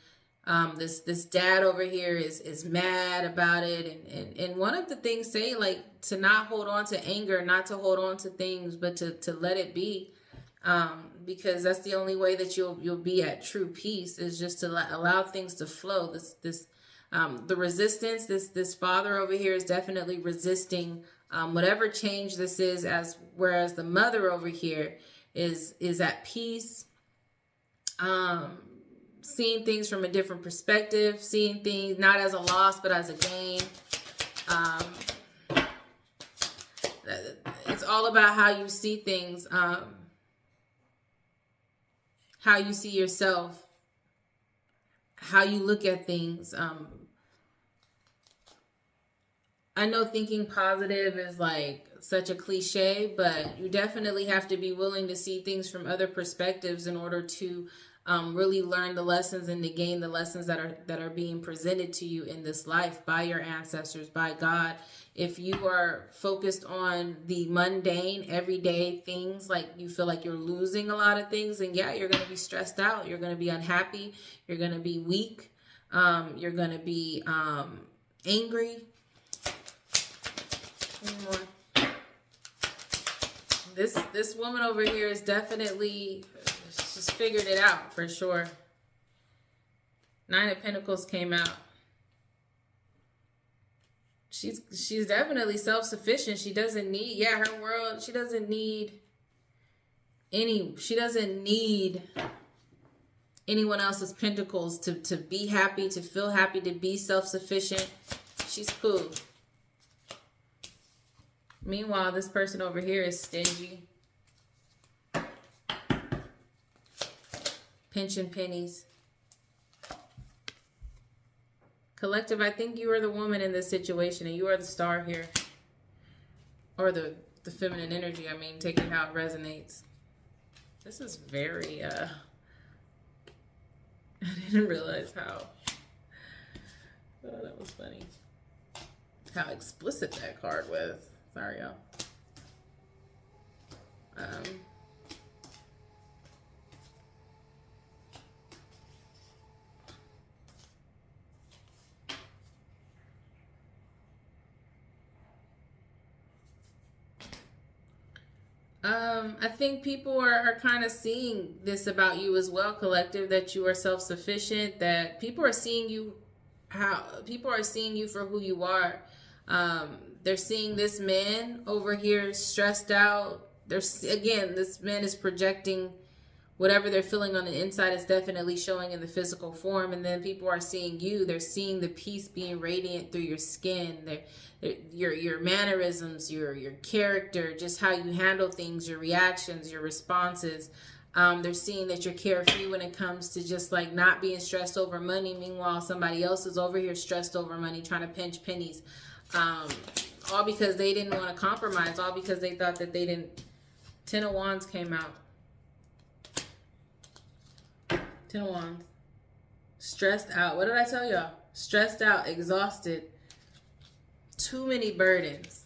this dad over here is mad about it, and one of the things say like to not hold on to anger, not to hold on to things, but to let it be, because that's the only way that you'll be at true peace, is just to allow things to flow. The resistance, this father over here is definitely resisting whatever change this is, whereas the mother over here is at peace, seeing things from a different perspective, seeing things not as a loss but as a gain. It's all about how you see things, how you see yourself, how you look at things. I know thinking positive is like such a cliche, but you definitely have to be willing to see things from other perspectives in order to really learn the lessons and to gain the lessons that are being presented to you in this life by your ancestors, by God. If you are focused on the mundane, everyday things, like you feel like you're losing a lot of things, then yeah, you're going to be stressed out. You're going to be unhappy. You're going to be weak. You're going to be angry. This woman over here is definitely, she's figured it out for sure. Nine of Pentacles came out. She's definitely self-sufficient. She doesn't need, her world, she doesn't need anyone else's pentacles to be happy, to feel happy, to be self-sufficient. She's cool. Meanwhile, this person over here is stingy. Pinching pennies. Collective, I think you are the woman in this situation, and you are the star here. Or the feminine energy, I mean, take it how it resonates. This is very, I didn't realize how, oh, that was funny. How explicit that card was. Sorry, y'all. I think people are kind of seeing this about you as well, collective, that you are self-sufficient, that people are seeing you for who you are. They're seeing this man over here stressed out. Again, this man is projecting whatever they're feeling on the inside is definitely showing in the physical form. And then people are seeing you. They're seeing the peace being radiant through your skin. Your mannerisms, your character, just how you handle things, your reactions, your responses. They're seeing that you're carefree when it comes to just like not being stressed over money. Meanwhile, somebody else is over here stressed over money, trying to pinch pennies. All because they didn't want to compromise. All because they thought that they didn't. 10 of Wands came out. 10 of Wands. Stressed out. What did I tell y'all? Stressed out, exhausted. Too many burdens.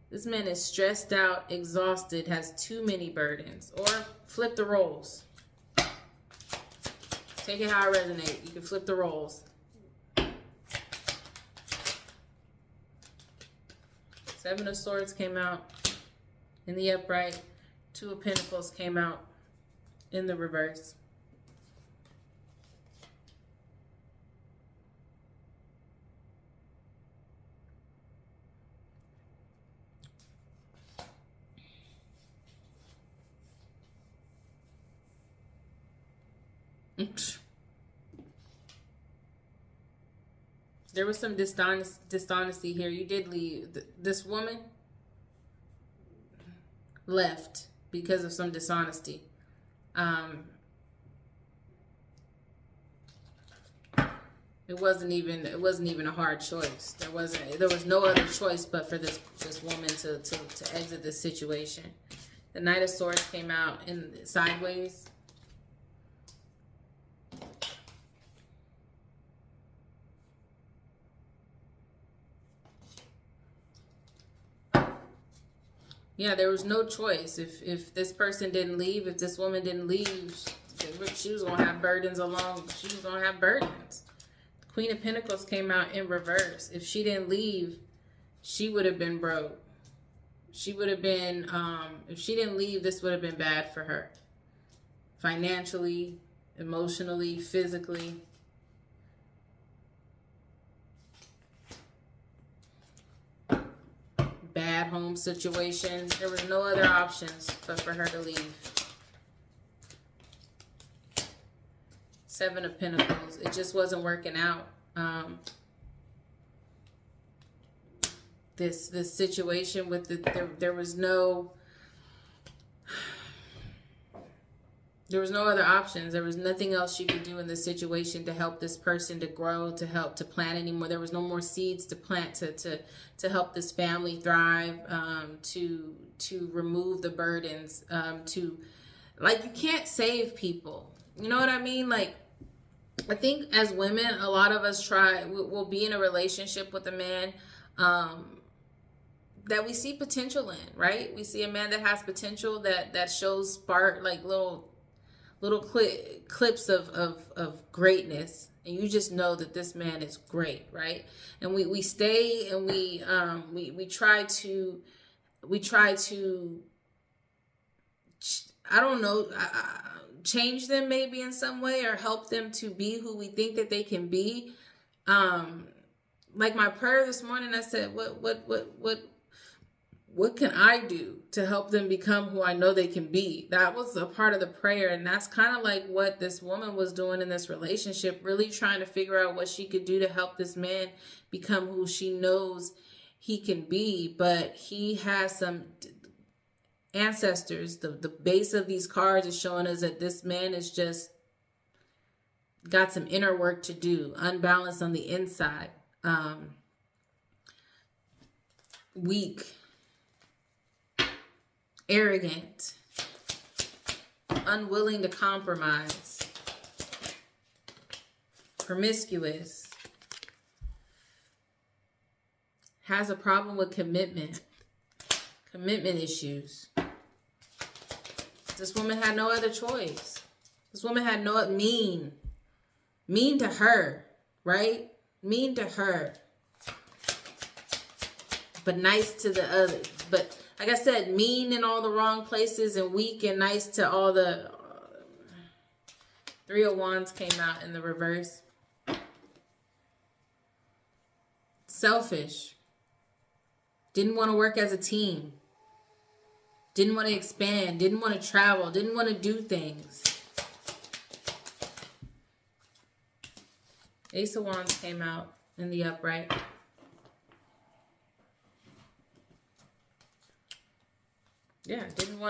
This man is stressed out, exhausted, has too many burdens. Or flip the roles. Take it how it resonates. You can flip the roles. Seven of Swords came out in the upright. Two of Pentacles came out in the reverse. There was some dishonesty here. You did leave. This woman left because of some dishonesty. It wasn't even a hard choice. There was no other choice but for this woman to exit this situation. The Knight of Swords came out in sideways. Yeah, there was no choice. If this person didn't leave, if this woman didn't leave, she was gonna have burdens along. She was gonna have burdens. Queen of Pentacles came out in reverse. If she didn't leave, she would have been broke. She would have been, if she didn't leave, this would have been bad for her. Financially, emotionally, physically. Bad home situation. There was no other options but for her to leave. Seven of Pentacles. It just wasn't working out. This situation with there was no other options. There was nothing else she could do in this situation to help this person to grow, to help to plant anymore. There was no more seeds to plant to help this family thrive, to remove the burdens, like, you can't save people. You know what I mean? Like, I think as women, a lot of us we'll be in a relationship with a man that we see potential in, right? We see a man that has potential, that shows spark, like little clips of greatness, and you just know that this man is great, right? And we stay and we try to I don't know, change them maybe in some way, or help them to be who we think that they can be. Like my prayer this morning, I said, what can I do to help them become who I know they can be? That was a part of the prayer. And that's kind of like what this woman was doing in this relationship, really trying to figure out what she could do to help this man become who she knows he can be. But he has some ancestors. The base of these cards is showing us that this man is just got some inner work to do, unbalanced on the inside, weak, arrogant, unwilling to compromise, promiscuous, has a problem with commitment issues. This woman had no other choice. This woman had no mean to her, right? Mean to her, but nice to the others. But like I said, mean in all the wrong places and weak and nice to all the... Three of Wands came out in the reverse. Selfish. Didn't want to work as a team. Didn't want to expand. Didn't want to travel. Didn't want to do things. Ace of Wands came out in the upright. Yeah, didn't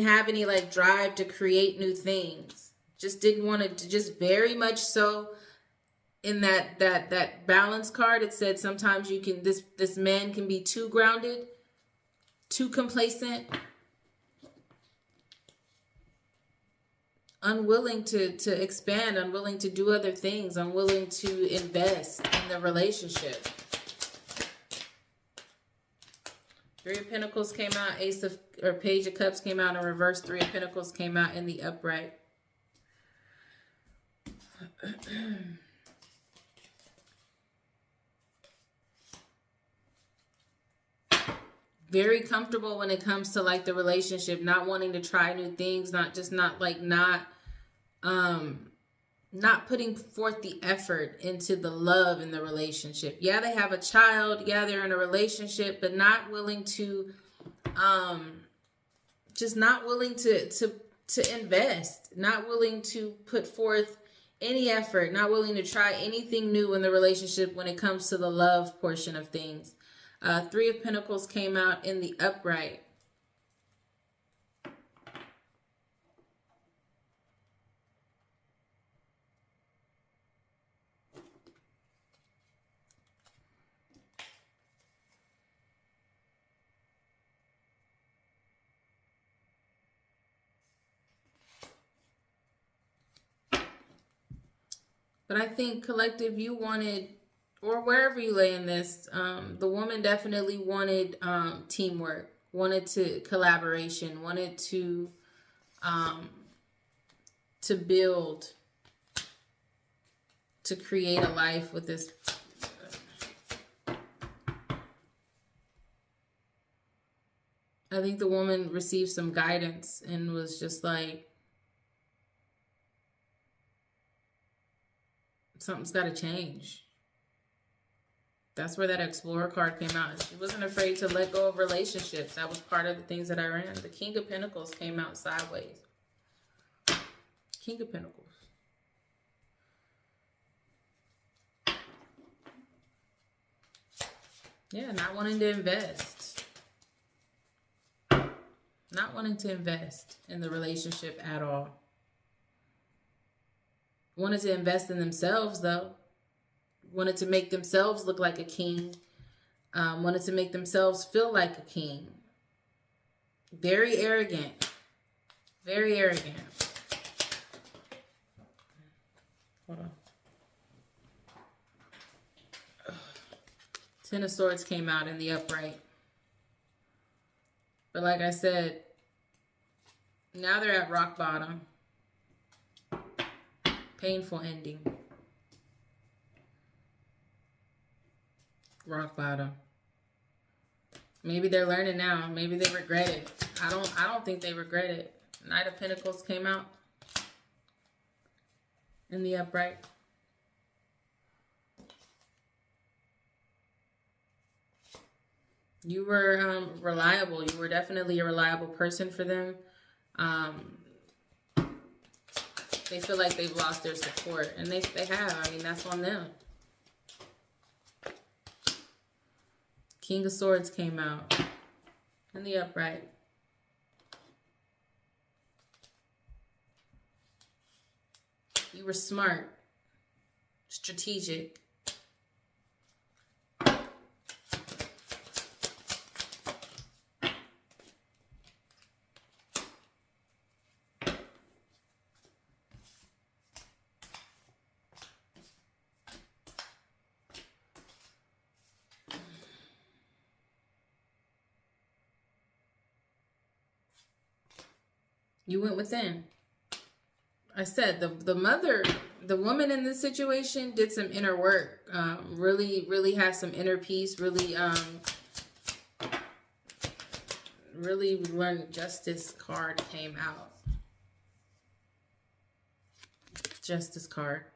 have any like drive to create new things. Just didn't want to, just very much so. In that balance card, it said sometimes you can, this man can be too grounded, too complacent, unwilling to expand, unwilling to do other things, unwilling to invest in the relationship. Three of Pentacles came out, Page of Cups came out in reverse, Three of Pentacles came out in the upright. Very comfortable when it comes to like the relationship, not wanting to try new things, not putting forth the effort into the love in the relationship. Yeah, they have a child. Yeah, they're in a relationship, but not willing to, just not willing to invest, not willing to put forth any effort, not willing to try anything new in the relationship when it comes to the love portion of things. Three of Pentacles came out in the upright. But I think collective, you wanted, or wherever you lay in this, the woman definitely wanted teamwork, wanted to collaboration, wanted to build, to create a life with this. I think the woman received some guidance and was just like, something's got to change. That's where that Explorer card came out. She wasn't afraid to let go of relationships. That was part of the things that I ran. The King of Pentacles came out sideways. King of Pentacles. Yeah, not wanting to invest. Not wanting to invest in the relationship at all. Wanted to invest in themselves, though. Wanted to make themselves look like a king. Wanted to make themselves feel like a king. Very arrogant. Very arrogant. Hold on. Ten of Swords came out in the upright. But like I said, now they're at rock bottom. Painful ending. Rock bottom. Maybe they're learning now. Maybe they regret it. I don't think they regret it. Knight of Pentacles came out in the upright. You were reliable. You were definitely a reliable person for them. They feel like they've lost their support. And they have. I mean, that's on them. King of Swords came out in the upright. You were smart. Strategic. You went within. I said the woman in this situation did some inner work. Really had some inner peace. Really learned. Justice card came out. Justice card.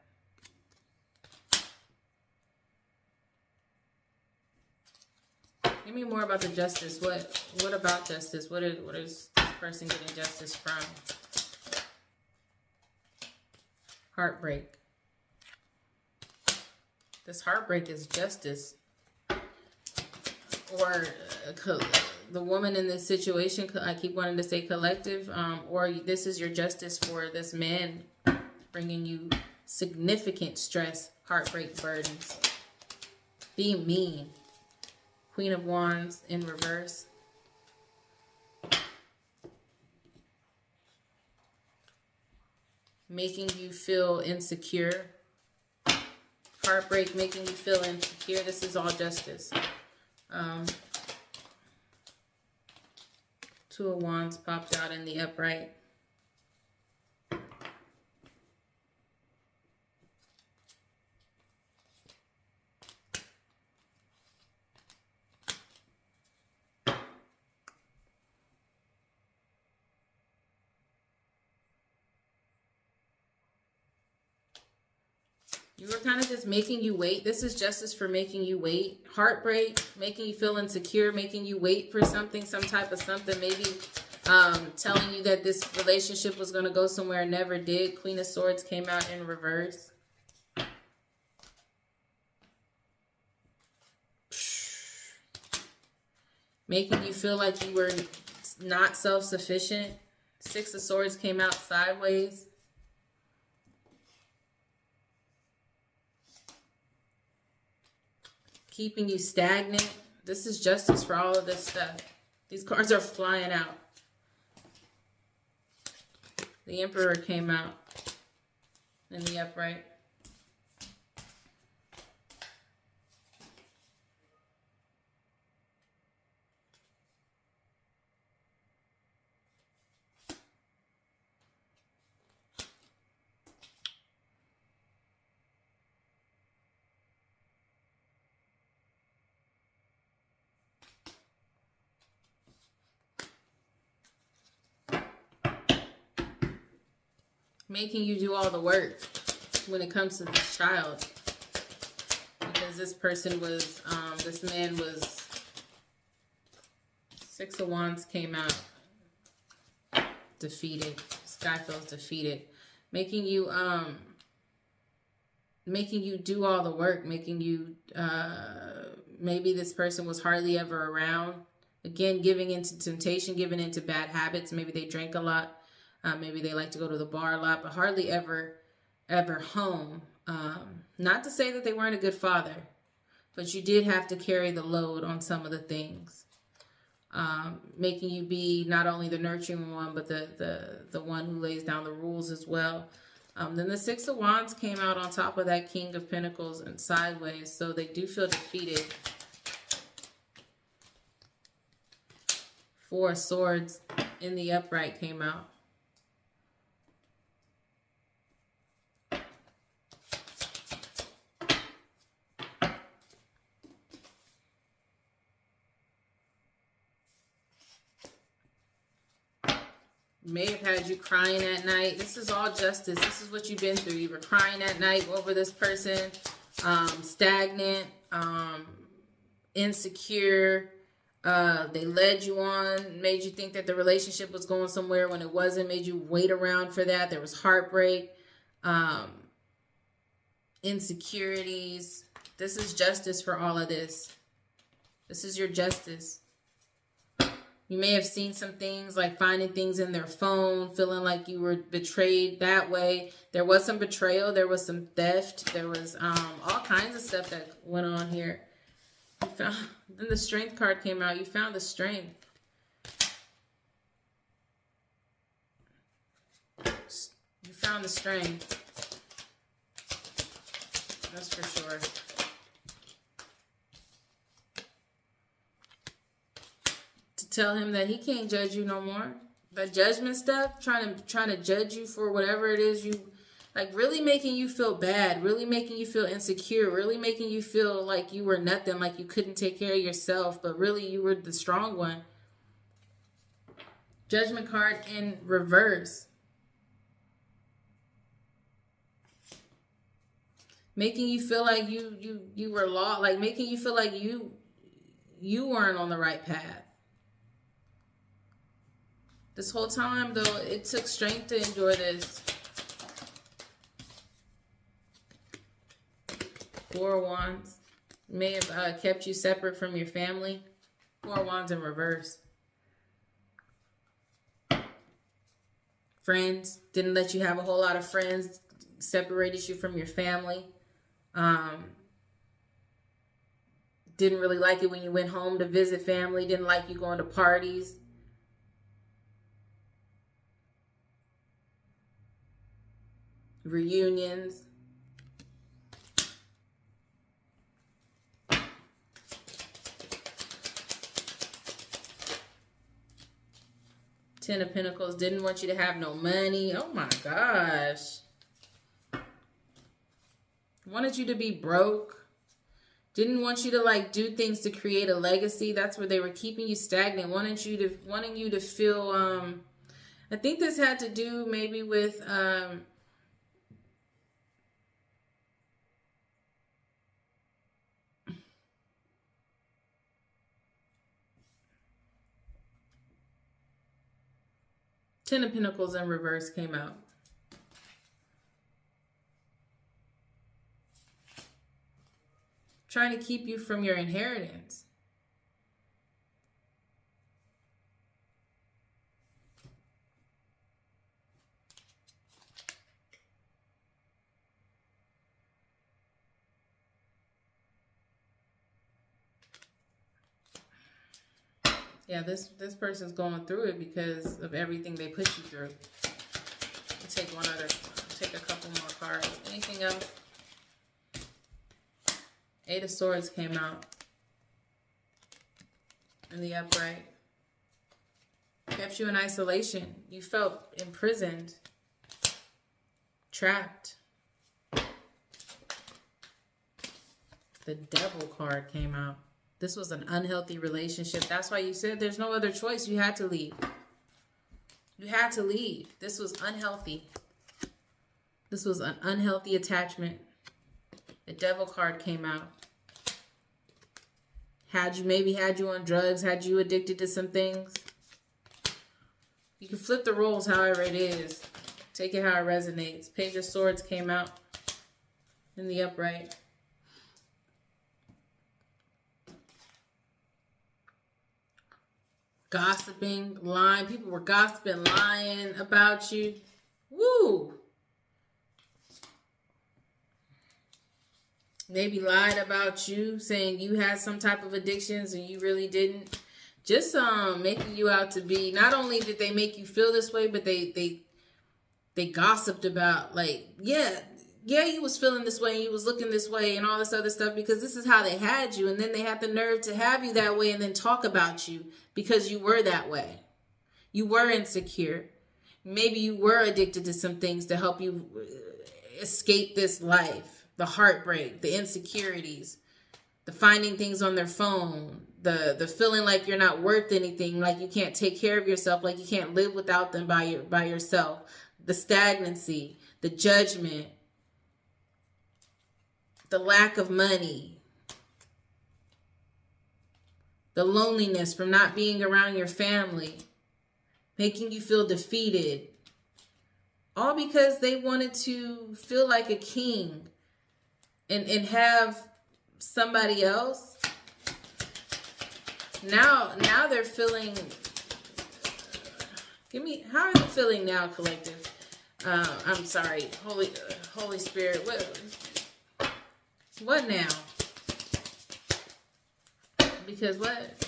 Give me more about the justice. What about justice? What is this person getting justice from? Heartbreak. This heartbreak is justice. Or the woman in this situation, I keep wanting to say collective, or this is your justice for this man bringing you significant stress, heartbreak, burdens. Being mean. Queen of Wands in reverse. Making you feel insecure. Heartbreak, making you feel insecure. This is all justice. Two of Wands popped out in the upright. You were kind of just making you wait. This is justice for making you wait. Heartbreak, making you feel insecure, making you wait for something, some type of something. Maybe telling you that this relationship was going to go somewhere and never did. Queen of Swords came out in reverse. Making you feel like you were not self-sufficient. Six of Swords came out sideways. Keeping you stagnant. This is justice for all of this stuff. These cards are flying out. The Emperor came out in the upright. making you do all the work when it comes to this child. Because this person was, this man was, 6 of Wands came out defeated. This guy feels defeated. Making you do all the work, making you, maybe this person was hardly ever around. Again, giving into temptation, giving into bad habits. Maybe they drank a lot. Maybe they like to go to the bar a lot, but hardly ever home. Not to say that they weren't a good father, but you did have to carry the load on some of the things. Making you be not only the nurturing one, but the one who lays down the rules as well. Then the 6 of Wands came out on top of that King of Pentacles and sideways, so they do feel defeated. 4 of Swords in the upright came out. May have had you crying at night. This is all justice. This is what you've been through. You were crying at night over this person, stagnant, insecure. They led you on, made you think that the relationship was going somewhere when it wasn't, made you wait around for that. There was heartbreak, insecurities. This is justice for all of this. This is your justice. You may have seen some things like finding things in their phone, feeling like you were betrayed that way. There was some betrayal. There was some theft. There was all kinds of stuff that went on here. You found, then the Strength card came out. You found the strength. You found the strength. That's for sure. Tell him that he can't judge you no more. That judgment stuff, trying to judge you for whatever it is you like, really making you feel bad, really making you feel insecure, really making you feel like you were nothing, like you couldn't take care of yourself, but really you were the strong one. Judgment card in reverse. Making you feel like you were lost, like making you feel like you weren't on the right path. This whole time, though, it took strength to endure this. 4 of Wands may have kept you separate from your family. 4 of Wands in reverse. Friends, didn't let you have a whole lot of friends, separated you from your family. Didn't really like it when you went home to visit family, didn't like you going to parties. Reunions. Ten of Pentacles, didn't want you to have no money. Oh my gosh. Wanted you to be broke. Didn't want you to like do things to create a legacy. That's where they were keeping you stagnant. Wanting you to feel I think this had to do maybe with 10 of Pentacles in reverse came out. Trying to keep you from your inheritance. Yeah, this person's going through it because of everything they put you through. I'll take take a couple more cards. Anything else? 8 of Swords came out in the upright. Kept you in isolation. You felt imprisoned, trapped. The Devil card came out. This was an unhealthy relationship. That's why you said there's no other choice. You had to leave. You had to leave. This was unhealthy. This was an unhealthy attachment. The devil card came out. Maybe had you on drugs, had you addicted to some things. You can flip the roles however it is. Take it how it resonates. Page of Swords came out in the upright. Gossiping, lying. People were gossiping, lying about you. Woo! Maybe lied about you, saying you had some type of addictions and you really didn't. Just making you out to be, not only did they make you feel this way, but they gossiped about, like, yeah, you was feeling this way and you was looking this way and all this other stuff because this is how they had you. And then they had the nerve to have you that way and then talk about you because you were that way. You were insecure. Maybe you were addicted to some things to help you escape this life. The heartbreak, the insecurities, the finding things on their phone, the feeling like you're not worth anything, like you can't take care of yourself, like you can't live without them by yourself, the stagnancy, the judgment, the lack of money, the loneliness from not being around your family, making you feel defeated, all because they wanted to feel like a king and have somebody else. Now they're feeling, how are they feeling now, collective? I'm sorry, Holy Spirit, what now? Because what?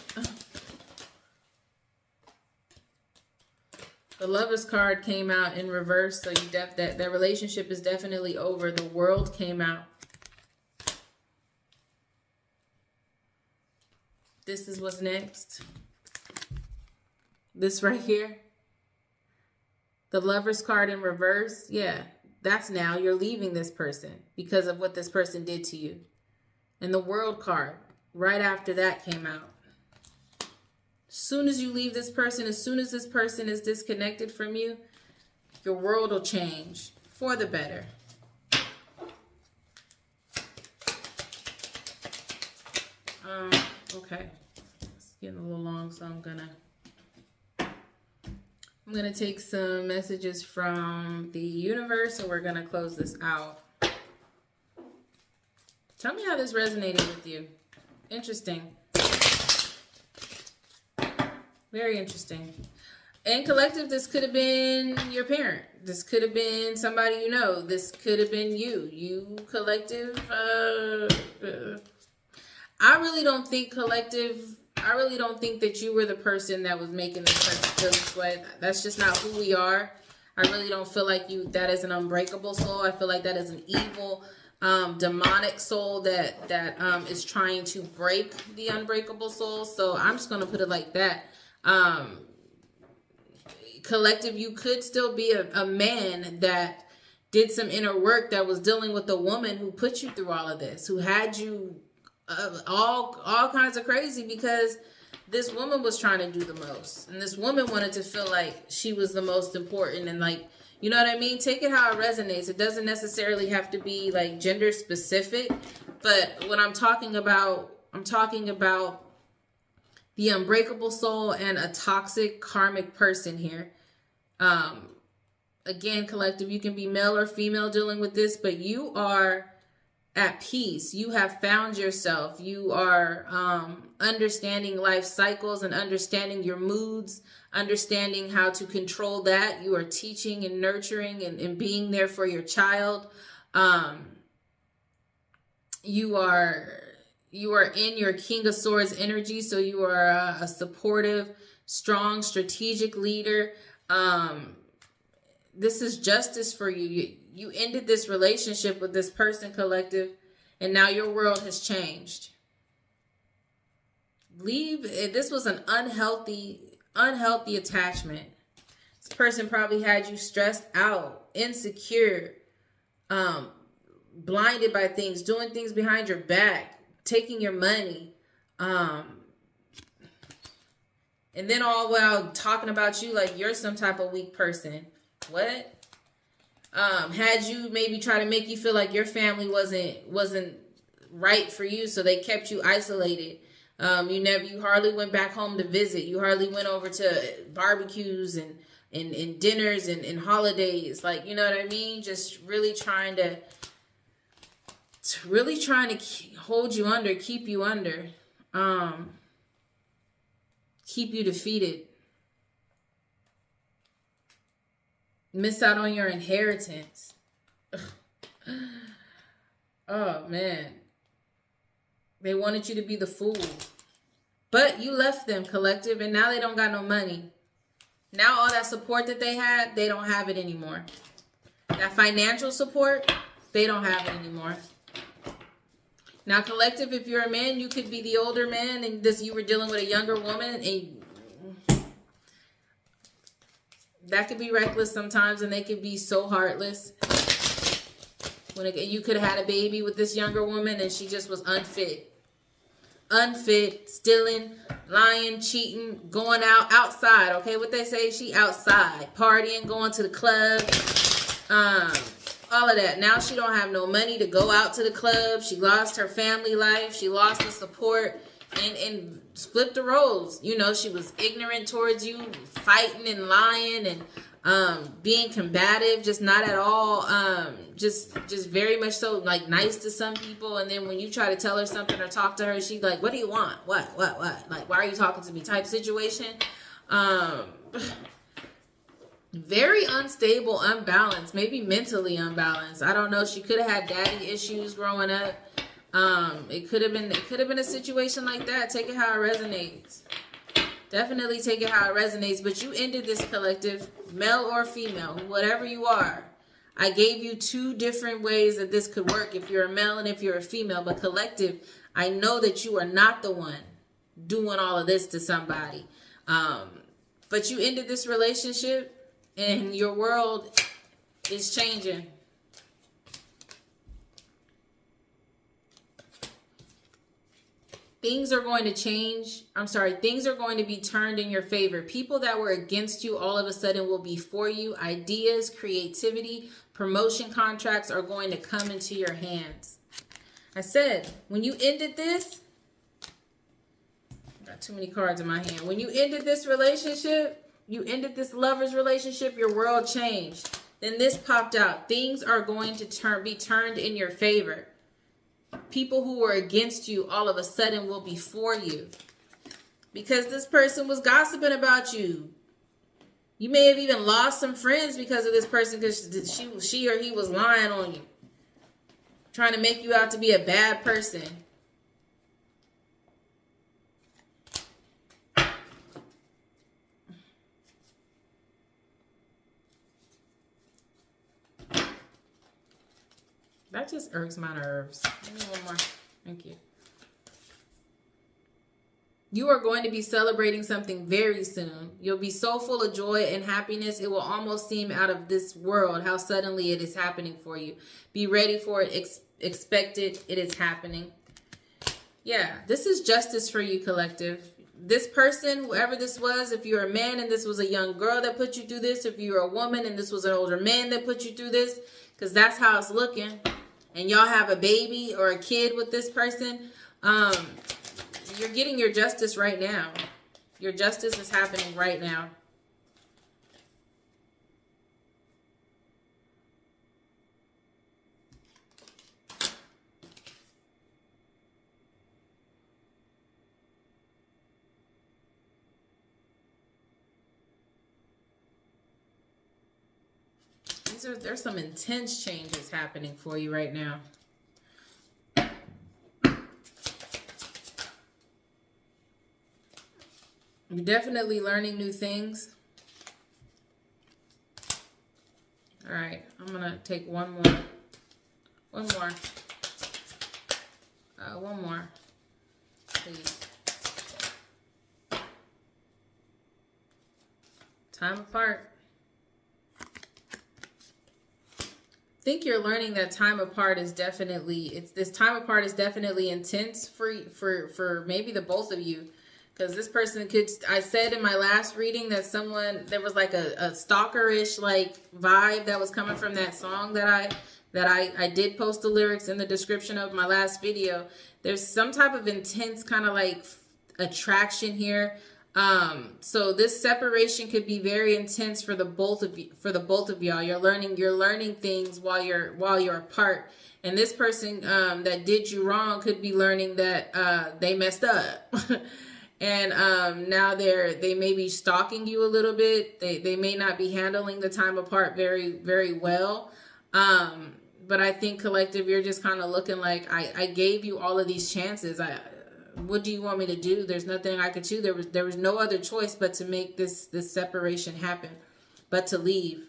The Lovers card came out in reverse, so that relationship is definitely over. The World came out. This is what's next. This right here. The Lovers card in reverse. Yeah, that's now. You're leaving this person because of what this person did to you. And the World card right after that came out. As soon as you leave this person, as soon as this person is disconnected from you, your world will change for the better. Okay, it's getting a little long, so I'm gonna take some messages from the universe, and we're gonna close this out. Tell me how this resonated with you. Interesting. Very interesting. And collective, this could have been your parent. This could have been somebody you know. This could have been you. You, collective, I really don't think, collective, I really don't think that you were the person that was making this person feel this way. That's just not who we are. I really don't feel like that is an unbreakable soul. I feel like that is an evil, demonic soul that is trying to break the unbreakable soul. So I'm just going to put it like that. Collective, you could still be a man that did some inner work, that was dealing with a woman who put you through all of this, who had you all kinds of crazy because this woman was trying to do the most, and this woman wanted to feel like she was the most important, and, like, you know what I mean? Take it how it resonates. It doesn't necessarily have to be like gender specific, but when I'm talking about the unbreakable soul and a toxic karmic person here. Again, collective, you can be male or female dealing with this, but you are at peace. You have found yourself. You are understanding life cycles and understanding your moods, understanding how to control that. You are teaching and nurturing and being there for your child. You are in your King of Swords energy, so you are a supportive, strong, strategic leader. This is justice for you. You ended this relationship with this person, collective, and now your world has changed. This was an unhealthy attachment. This person probably had you stressed out, insecure, blinded by things, doing things behind your back, taking your money, and then all while talking about you like you're some type of weak person. What? had you maybe try to make you feel like your family wasn't right for you, so they kept you isolated. You hardly went back home to visit. You hardly went over to barbecues and dinners and holidays. Like, you know what I mean? Just really trying to hold you under, keep you under, keep you defeated. Miss out on your inheritance. Oh, man. They wanted you to be the fool. But you left them, collective, and now they don't got no money. Now all that support that they had, they don't have it anymore. That financial support, they don't have it anymore. Now, collective, if you're a man, you could be the older man, and you were dealing with a younger woman, and that could be reckless sometimes, and they could be so heartless. You could have had a baby with this younger woman, and she just was unfit. Unfit, stealing, lying, cheating, going outside. Okay, what they say? She outside, partying, going to the club, all of that. Now she don't have no money to go out to the club. She lost her family life. She lost the support. And split the roles. You know, she was ignorant towards you, fighting and lying and being combative, just not at all, just very much so, like, nice to some people. And then when you try to tell her something or talk to her, she's like, what do you want? What? Like, why are you talking to me type situation. Very unstable, unbalanced, maybe mentally unbalanced. I don't know. She could have had daddy issues growing up. It could have been a situation like that. Take it how it resonates. Definitely take it how it resonates. But you ended this, collective, male or female, whatever you are. I gave you two different ways that this could work if you're a male and if you're a female. But collective, I know that you are not the one doing all of this to somebody. But you ended this relationship and your world is changing. Things are going to change. Things are going to be turned in your favor. People that were against you all of a sudden will be for you. Ideas, creativity, promotion contracts are going to come into your hands. I said, when you ended this, I got too many cards in my hand. When you ended this relationship, you ended this lover's relationship, your world changed. Then this popped out. Things are going to be turned in your favor. People who were against you all of a sudden will be for you. Because this person was gossiping about you. You may have even lost some friends because of this person, because she or he was lying on you. Trying to make you out to be a bad person. That just irks my nerves. Give me one more. Thank you. You are going to be celebrating something very soon. You'll be so full of joy and happiness, it will almost seem out of this world how suddenly it is happening for you. Be ready for it. Expect it. It is happening. Yeah, this is justice for you, collective. This person, whoever this was, if you're a man and this was a young girl that put you through this, if you're a woman and this was an older man that put you through this, because that's how it's looking, and y'all have a baby or a kid with this person, you're getting your justice right now. Your justice is happening right now. There's some intense changes happening for you right now. You're definitely learning new things. All right, I'm gonna take one more. One more, please. Time apart. I think you're learning that time apart is definitely, this time apart is definitely intense for maybe the both of you. Because this person could, I said in my last reading that there was like a stalkerish like vibe that was coming from that song that I did post the lyrics in the description of my last video. There's some type of intense kind of like attraction here. So this separation could be very intense for the both of y'all. You're learning things while you're apart. And this person that did you wrong could be learning that they messed up. And now they may be stalking you a little bit. They may not be handling the time apart very, very well. But I think collective, you're just kind of looking like, I gave you all of these chances. What do you want me to do? There's nothing I could do. There was no other choice but to make this separation happen, but to leave.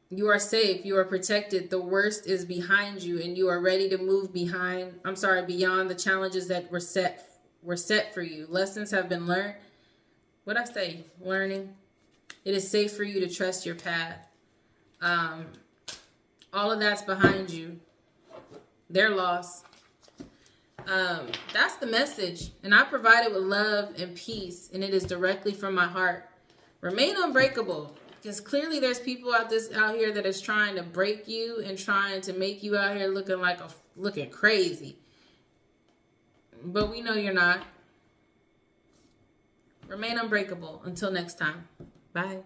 You are safe. You are protected. The worst is behind you, and you are ready to move beyond the challenges that were set for you. Lessons have been learned. What'd I say? Learning. It is safe for you to trust your path. All of that's behind you. Their loss. That's the message. And I provide it with love and peace, and it is directly from my heart. Remain unbreakable. Because clearly there's people out here that is trying to break you and trying to make you out here looking crazy. But we know you're not. Remain unbreakable. Until next time. Bye.